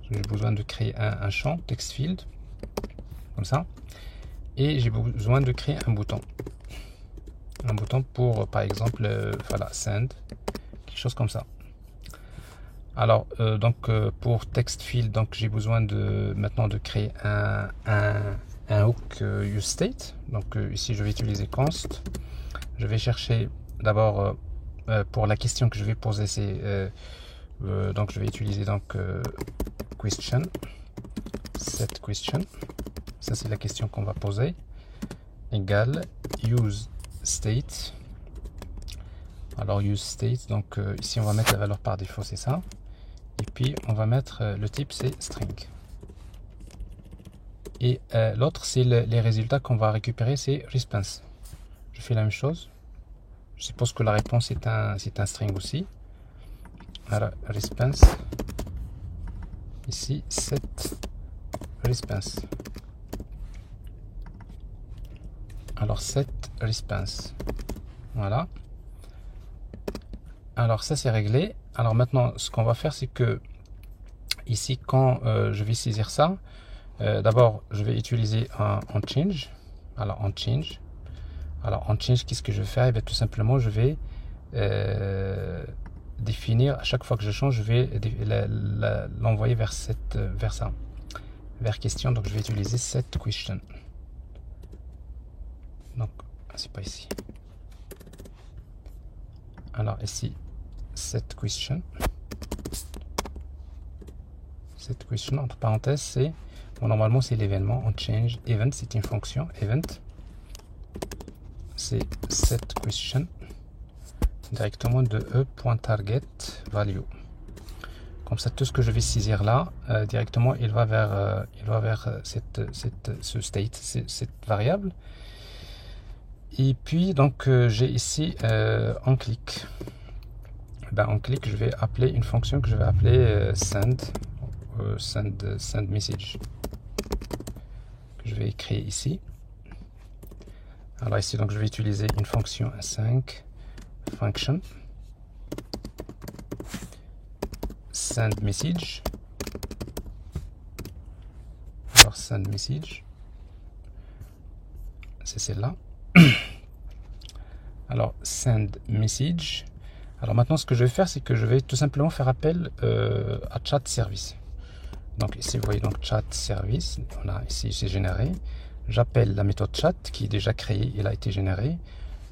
J'ai besoin de créer un champ text field comme ça, et j'ai besoin de créer un bouton pour par exemple voilà, send, quelque chose comme ça. Alors donc pour text field, donc j'ai besoin de maintenant de créer un hook useState. Donc ici je vais utiliser const. Je vais chercher d'abord pour la question que je vais poser, c'est donc je vais utiliser donc question, set question. Ça c'est la question qu'on va poser, égale use state. Alors use state, donc ici on va mettre la valeur par défaut, c'est ça, et puis on va mettre le type c'est string, et l'autre c'est les résultats qu'on va récupérer, c'est response. Je fais la même chose, je suppose que la réponse est un string aussi. Alors response, ici set response. Alors set response, voilà. Alors ça c'est réglé. Alors maintenant ce qu'on va faire, c'est que ici quand je vais saisir ça, d'abord je vais utiliser un change. Alors en change, qu'est-ce que je vais faire? Et bien tout simplement je vais définir, à chaque fois que je change, je vais l'envoyer vers question. Donc je vais utiliser set question. Donc c'est pas ici. Alors ici set question. Cette question entre parenthèses, c'est bon, normalement c'est l'événement. On change event, c'est une fonction event. C'est set question directement de e.target value. Comme ça, tout ce que je vais saisir là, directement, il va vers ce state, cette variable. Et puis donc j'ai ici en clic. En clic, je vais appeler une fonction que je vais appeler send message, que je vais créer ici. Alors ici donc je vais utiliser une fonction async function send message. Alors send message, c'est celle-là. Alors send message. Alors maintenant ce que je vais faire, c'est que je vais tout simplement faire appel à chat service. Donc ici vous voyez donc chat service, on a ici c'est généré. J'appelle la méthode chat qui est déjà créée, elle a été générée.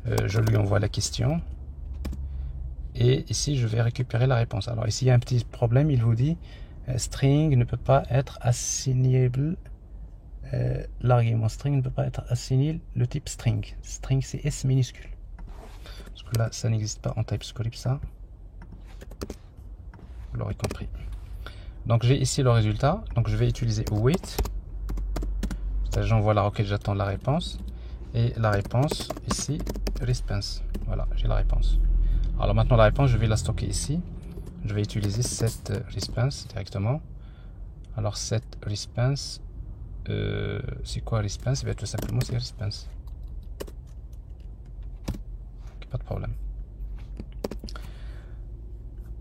Je lui envoie la question. Et ici je vais récupérer la réponse. Alors ici il y a un petit problème, il vous dit string ne peut pas être assignable. L'argument string ne peut pas être assigné le type string. String c'est S minuscule. Parce que là, ça n'existe pas en TypeScript, ça. Vous l'aurez compris. Donc j'ai ici le résultat. Donc je vais utiliser wait. J'envoie la requête, j'attends la réponse. Et la réponse ici, response. Voilà, j'ai la réponse. Alors maintenant la réponse, je vais la stocker ici. Je vais utiliser cette response directement. Alors cette response, c'est quoi response? Tout simplement c'est response. Pas de problème.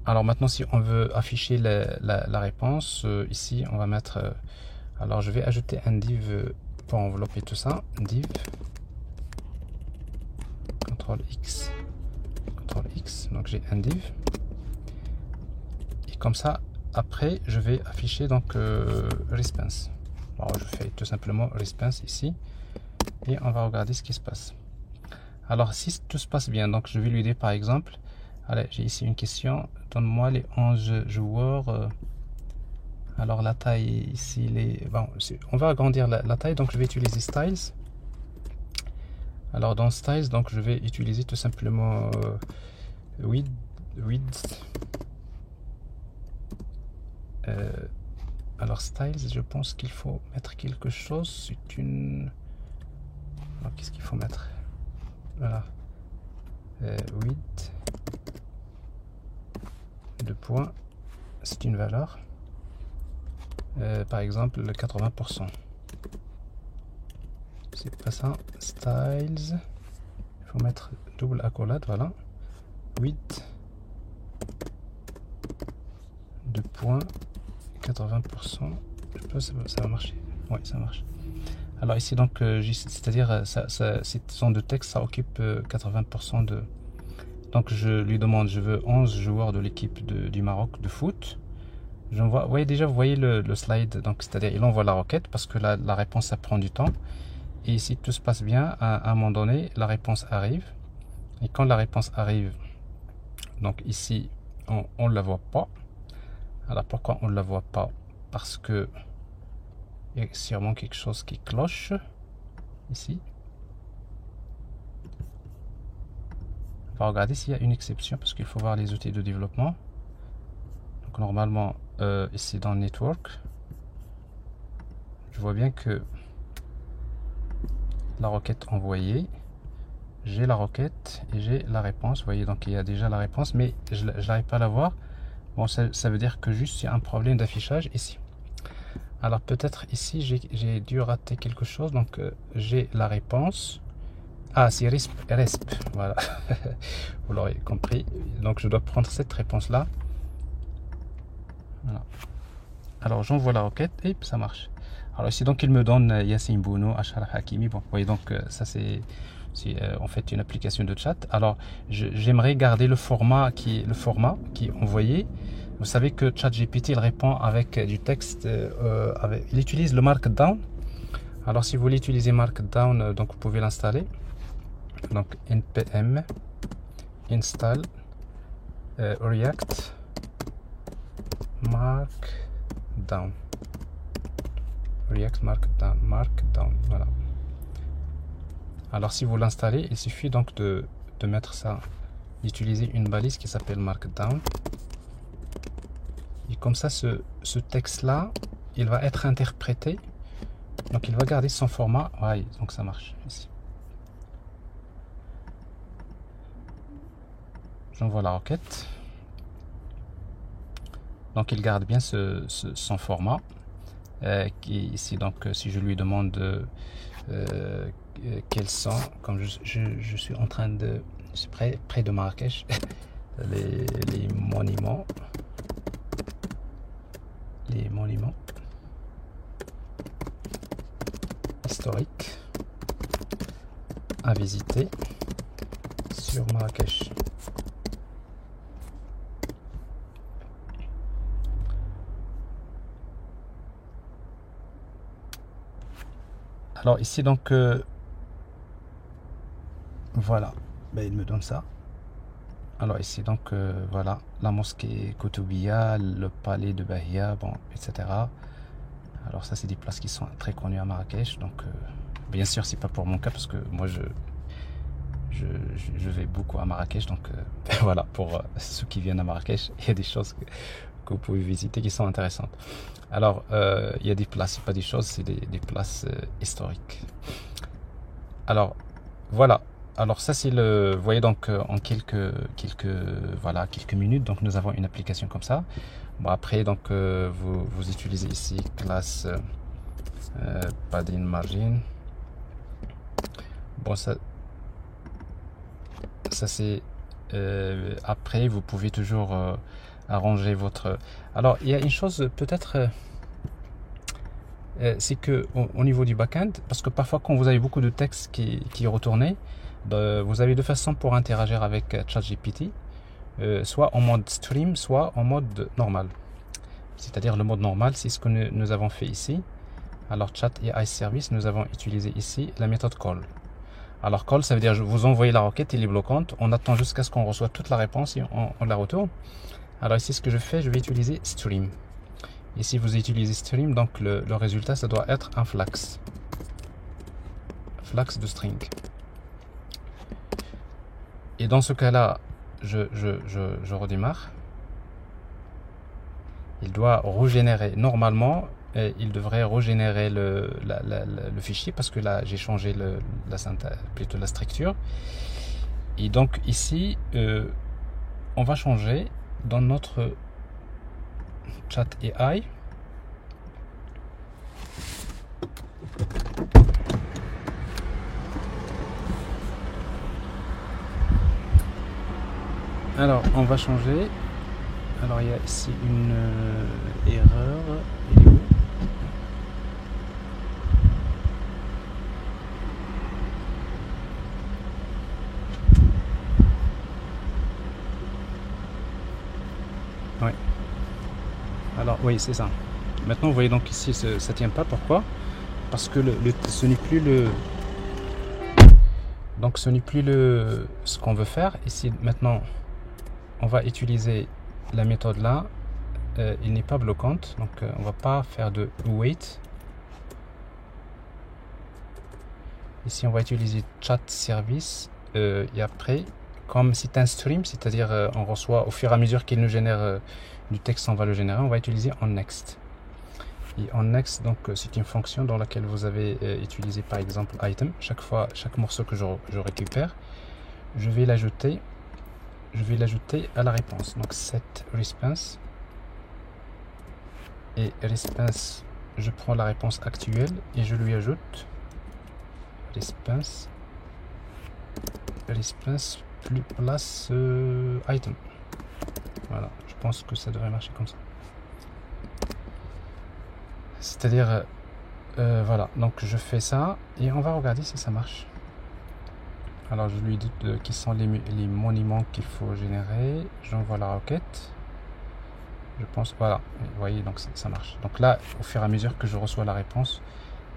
Alors maintenant, si on veut afficher la réponse, ici on va mettre. Alors je vais ajouter un div pour envelopper tout ça. Div CTRL X, CTRL X. Donc j'ai un div. Et comme ça, après, je vais afficher donc response. Alors je fais tout simplement response ici et on va regarder ce qui se passe. Alors si tout se passe bien, donc je vais lui dire par exemple, allez, j'ai ici une question, donne-moi les 11 joueurs. Alors la taille ici, on va agrandir la taille, donc je vais utiliser styles. Alors dans styles, donc je vais utiliser tout simplement width. Alors styles, je pense qu'il faut mettre quelque chose. C'est une. Alors qu'est-ce qu'il faut mettre? Voilà. Width. 2 points. C'est une valeur. Par exemple, le 80%. C'est pas ça. Styles. Il faut mettre double accolade. Voilà. Width. 2 points. 80%. Je pense que ça va marcher. Oui, ça marche. Alors ici, donc, c'est-à-dire, cette zone de texte, ça occupe 80% de... Donc je lui demande, je veux 11 joueurs de l'équipe du Maroc de foot. J'envoie, vous voyez déjà, vous voyez le slide, donc c'est-à-dire il envoie la requête parce que la réponse, ça prend du temps. Et si tout se passe bien, à un moment donné, la réponse arrive. Et quand la réponse arrive, donc ici, on ne la voit pas. Alors pourquoi on ne la voit pas? Parce que il y a sûrement quelque chose qui cloche ici. On va regarder s'il y a une exception parce qu'il faut voir les outils de développement. Donc normalement ici dans Network, je vois bien que la requête envoyée, j'ai la requête et j'ai la réponse. Vous voyez, donc il y a déjà la réponse, mais je n'arrive pas à la voir. Bon, ça veut dire que juste il y a un problème d'affichage ici. Alors peut-être ici j'ai dû rater quelque chose. Donc j'ai la réponse. Ah, c'est resp. Voilà. Vous l'aurez compris. Donc je dois prendre cette réponse là. Voilà. Alors j'envoie la requête et ça marche. Alors ici donc il me donne Yassine Bouno, Achraf Hakimi. Bon, vous voyez donc ça c'est en fait une application de chat. Alors j'aimerais garder le format qui est envoyé. Vous savez que ChatGPT il répond avec du texte, il utilise le Markdown. Alors si vous voulez utiliser Markdown, donc vous pouvez l'installer. Donc npm install React Markdown. React Markdown, voilà. Alors si vous l'installez, il suffit donc de mettre ça, d'utiliser une balise qui s'appelle Markdown. Et comme ça, ce texte-là, il va être interprété. Donc il va garder son format. Ouais, donc ça marche ici. J'envoie la requête. Donc il garde bien son format. Qui ici, donc si je lui demande quels sont, comme je suis en train de, je suis près de Marrakech, les monuments. Les monuments historiques à visiter sur Marrakech. Alors ici donc voilà, ben, il me donne ça. Alors ici donc voilà la mosquée Koutoubia, le palais de Bahia, bon, etc. Alors ça c'est des places qui sont très connues à Marrakech. Donc bien sûr c'est pas pour mon cas parce que moi je vais beaucoup à Marrakech, donc voilà, pour ceux qui viennent à Marrakech, il y a des choses que vous pouvez visiter qui sont intéressantes. Alors, il y a des places, c'est pas des choses, c'est des places historiques. Alors, voilà. Alors ça c'est le, vous voyez donc en quelques minutes, donc nous avons une application comme ça. Bon après donc vous utilisez ici classe padding margin. Bon ça c'est après vous pouvez toujours arranger votre. Alors il y a une chose peut-être. C'est que au niveau du backend, parce que parfois quand vous avez beaucoup de texte qui est retourné, vous avez deux façons pour interagir avec ChatGPT, soit en mode stream, soit en mode normal. C'est-à-dire le mode normal, c'est ce que nous avons fait ici. Alors Chat AI Service, nous avons utilisé ici la méthode call. Alors call, ça veut dire vous envoyez la requête, elle est bloquante, on attend jusqu'à ce qu'on reçoive toute la réponse et on la retourne. Alors ici ce que je fais, je vais utiliser stream. Ici vous utilisez stream, donc le résultat ça doit être un flax de string. Et dans ce cas là je redémarre. Il doit régénérer normalement, il devrait régénérer le fichier, parce que là j'ai changé la syntaxe, plutôt la structure. Et donc ici on va changer dans notre Chat AI. Alors on va changer. Alors il y a ici une erreur. Elle est où? Oui. Alors oui, c'est ça. Maintenant vous voyez donc ici ça tient pas. Pourquoi? Parce que ce n'est plus ce qu'on veut faire. Ici maintenant on va utiliser la méthode là. Il n'est pas bloquante, donc on va pas faire de wait. Ici on va utiliser chat service et après, comme c'est un stream, c'est-à-dire on reçoit au fur et à mesure qu'il nous génère du texte, on va le générer, on va utiliser on next. Et on next, donc c'est une fonction dans laquelle vous avez utilisé par exemple item. Chaque morceau que je récupère, je vais l'ajouter à la réponse. Donc set response, et response, je prends la réponse actuelle et je lui ajoute response plus place item. Voilà, je pense que ça devrait marcher comme ça. C'est-à-dire voilà, donc je fais ça et on va regarder si ça marche. Alors je lui dis quels sont les monuments qu'il faut générer. J'envoie la requête. Je pense, voilà, vous voyez, donc ça marche. Donc là, au fur et à mesure que je reçois la réponse,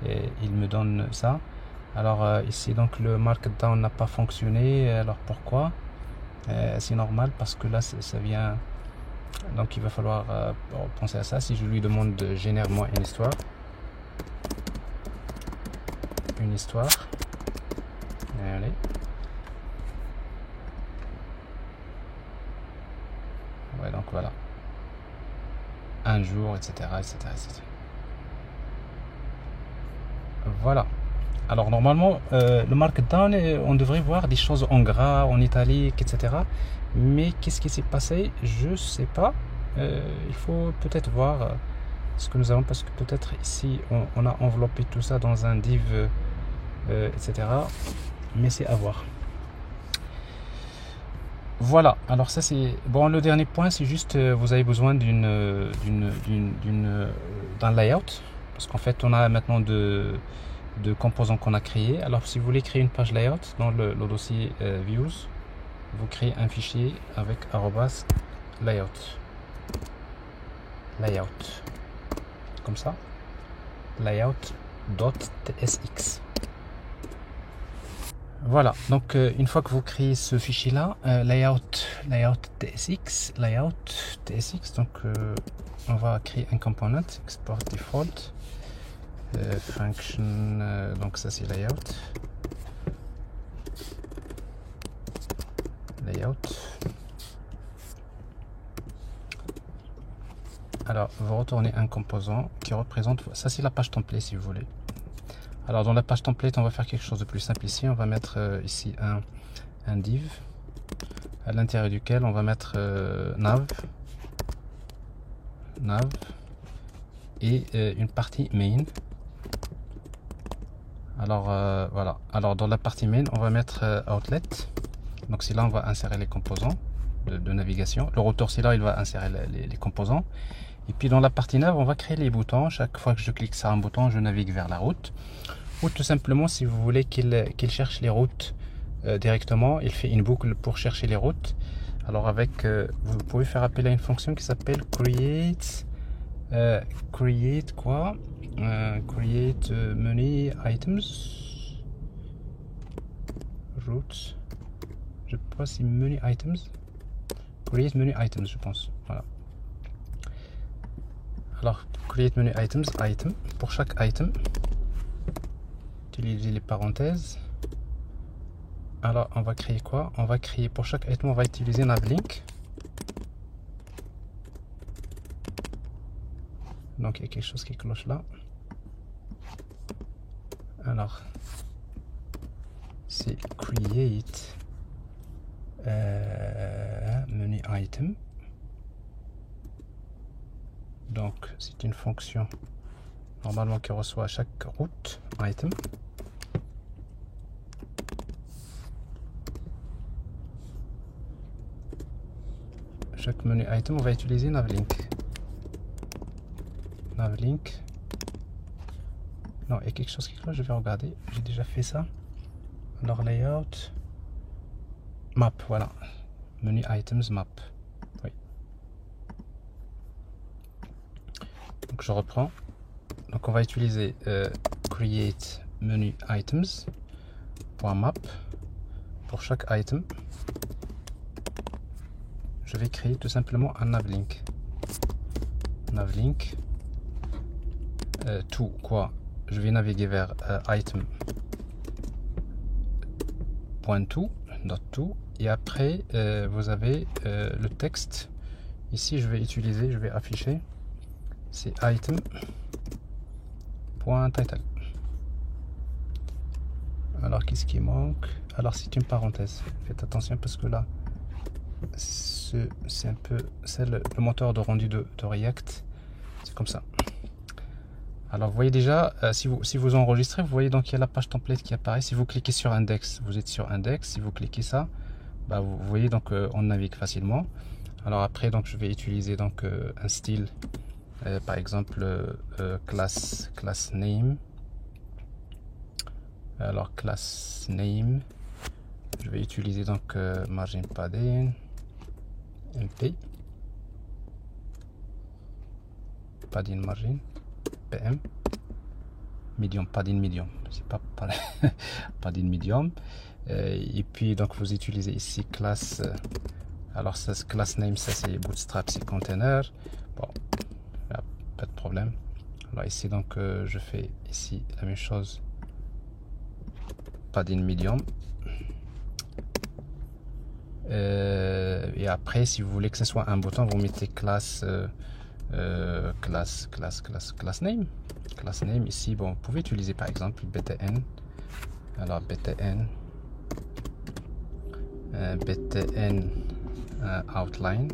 il me donne ça. Alors ici, donc le markdown n'a pas fonctionné. Alors pourquoi? C'est normal parce que là, ça vient. Donc il va falloir penser à ça. Si je lui demande de génère-moi une histoire. Allez. Ouais, donc voilà. Un jour, etc. Voilà. Alors normalement, le markdown, on devrait voir des choses en gras, en italique, etc. Mais qu'est-ce qui s'est passé? Je sais pas. Il faut peut-être voir ce que nous avons, parce que peut-être ici, on a enveloppé tout ça dans un div, etc. Mais c'est à voir. Voilà, alors ça c'est bon. Le dernier point, c'est juste vous avez besoin d'un layout, parce qu'en fait on a maintenant de composants qu'on a créés. Alors si vous voulez créer une page layout dans le dossier views, vous créez un fichier avec @layout comme ça, layout.tsx. Voilà, donc une fois que vous créez ce fichier là, layout.tsx, donc on va créer un component, export default, function, donc ça c'est layout. layout. Alors, vous retournez un composant qui représente, ça c'est la page template si vous voulez. Alors dans la page template, on va faire quelque chose de plus simple ici. On va mettre ici un div à l'intérieur duquel on va mettre nav et une partie main. Alors voilà. Alors dans la partie main, on va mettre outlet. Donc c'est là on va insérer les composants de navigation. Le routeur c'est là il va insérer les composants. Et puis dans la partie nav, on va créer les boutons. Chaque fois que je clique sur un bouton, je navigue vers la route. Ou tout simplement, si vous voulez qu'il cherche les routes directement, il fait une boucle pour chercher les routes. Alors avec, vous pouvez faire appel à une fonction qui s'appelle create menu items routes. Je pense c'est menu items. Create menu items, je pense. Voilà. Alors, create menu items, item. Pour chaque item, utiliser les parenthèses. Alors, on va créer quoi? On va créer, pour chaque item, on va utiliser navlink. Donc, il y a quelque chose qui cloche là. Alors, c'est create menu item. Donc, c'est une fonction normalement qui reçoit chaque route item. Chaque menu item, on va utiliser navlink. Navlink. Non, il y a quelque chose qui cloche, je vais regarder. J'ai déjà fait ça. Alors, layout. Map, voilà. Menu items map. Oui. Donc, je reprends. Donc, on va utiliser create menu items .map pour chaque item. Je vais créer tout simplement un navlink. Navlink to quoi? Je vais naviguer vers item .to et après vous avez le texte. Ici je vais afficher, c'est item.title. Alors qu'est-ce qui manque? Alors c'est une parenthèse, faites attention parce que là c'est un peu, c'est le moteur de rendu de React, c'est comme ça. Alors vous voyez déjà, si vous enregistrez, vous voyez donc il y a la page template qui apparaît. Si vous cliquez sur index, vous êtes sur index. Si vous cliquez ça, bah, vous voyez donc on navigue facilement. Alors après donc je vais utiliser donc un style, par exemple class name. Alors class name, je vais utiliser donc margin padding MP, padding margin PM, medium, padding medium, c'est pas padding medium. Et puis donc vous utilisez ici class, alors ça class name, ça c'est bootstrap, c'est container. Bon, pas de problème. Alors ici donc je fais ici la même chose, padding medium. Et après si vous voulez que ce soit un bouton, vous mettez class name. Class name ici, bon, vous pouvez utiliser par exemple btn. Alors btn outline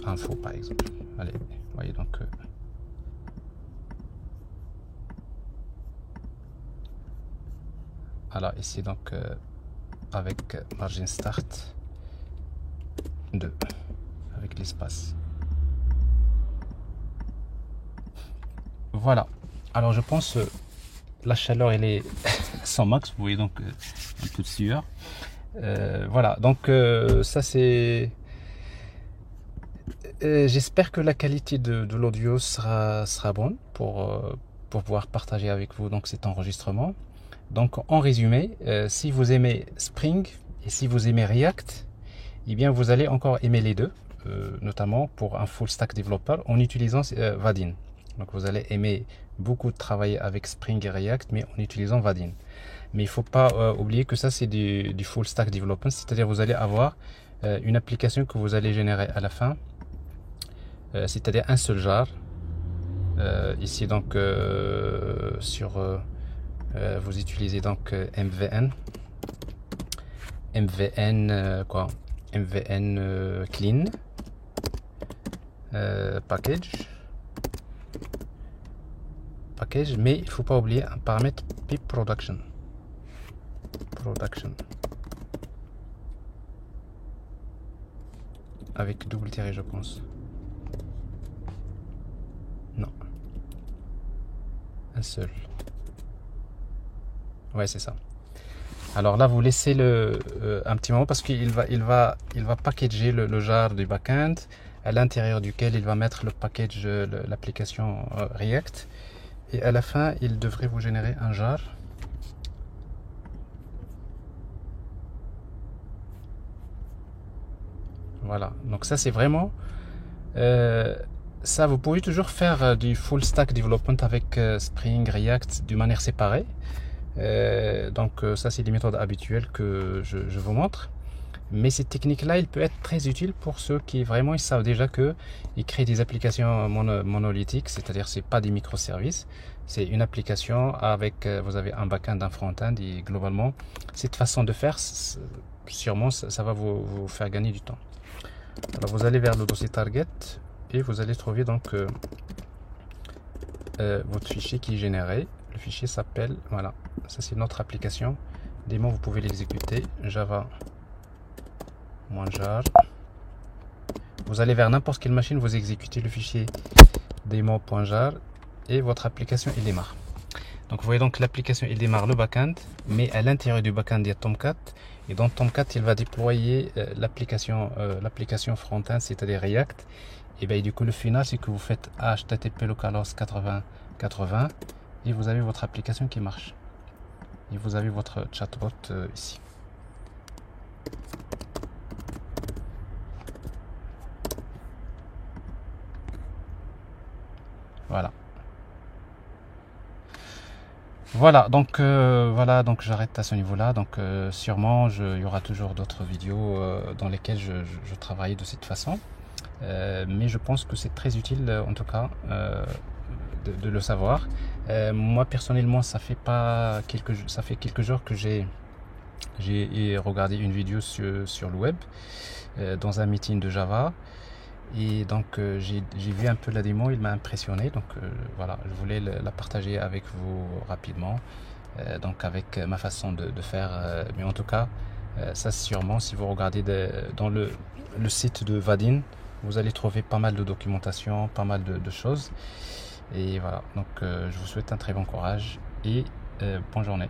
info par exemple. Allez, vous voyez donc alors ici donc avec margin start 2 avec l'espace. Voilà. Alors je pense la chaleur elle est sans max. Vous voyez donc un peu de sueur. Voilà. Donc ça c'est. J'espère que la qualité de l'audio sera bonne pour pouvoir partager avec vous donc cet enregistrement. Donc en résumé, si vous aimez Spring et si vous aimez React, eh bien vous allez encore aimer les deux, notamment pour un full stack développeur en utilisant Vaadin. Donc vous allez aimer beaucoup travailler avec Spring et React, mais en utilisant Vaadin. Mais il ne faut pas oublier que ça c'est du full stack development, c'est-à-dire vous allez avoir une application que vous allez générer à la fin, c'est-à-dire un seul jar. Ici donc vous utilisez donc MVN clean package, mais il faut pas oublier un paramètre pip production avec double tiré, je pense. Non, un seul. Ouais, c'est ça. Alors là, vous laissez un petit moment parce qu'il va packager le jar du backend à l'intérieur duquel il va mettre le package, l'application React. Et à la fin, il devrait vous générer un jar. Voilà. Donc ça, c'est vraiment... ça, vous pouvez toujours faire du full stack development avec Spring, React d'une manière séparée. Donc ça c'est les méthodes habituelles que je vous montre, mais cette technique là il peut être très utile pour ceux qui vraiment ils savent déjà que ils créent des applications monolithiques, c'est-à-dire c'est pas des microservices, c'est une application avec vous avez un back-end, un front-end, et globalement cette façon de faire sûrement ça va vous faire gagner du temps. Alors vous allez vers le dossier target et vous allez trouver donc votre fichier qui est généré. Le fichier s'appelle, voilà, ça c'est notre application démo, vous pouvez l'exécuter, java -jar. Vous allez vers n'importe quelle machine, vous exécutez le fichier démo.jar et votre application il démarre. Donc vous voyez donc l'application il démarre le backend, mais à l'intérieur du backend il y a Tomcat, et dans Tomcat il va déployer l'application front-end, c'est-à-dire React. Et bien du coup le final c'est que vous faites http localhost 8080 et vous avez votre application qui marche. Et vous avez votre chatbot ici. Voilà. Voilà, donc j'arrête à ce niveau-là. Donc sûrement il y aura toujours d'autres vidéos dans lesquelles je travaille de cette façon. Mais je pense que c'est très utile en tout cas de le savoir. Moi personnellement ça fait quelques jours que j'ai regardé une vidéo sur le web dans un meeting de Java, et donc j'ai vu un peu la démo, il m'a impressionné, donc voilà, je voulais la partager avec vous rapidement, donc avec ma façon de faire, mais en tout cas ça sûrement si vous regardez dans le site de Vaadin, vous allez trouver pas mal de documentation, pas mal de choses. Et voilà, donc je vous souhaite un très bon courage et bonne journée.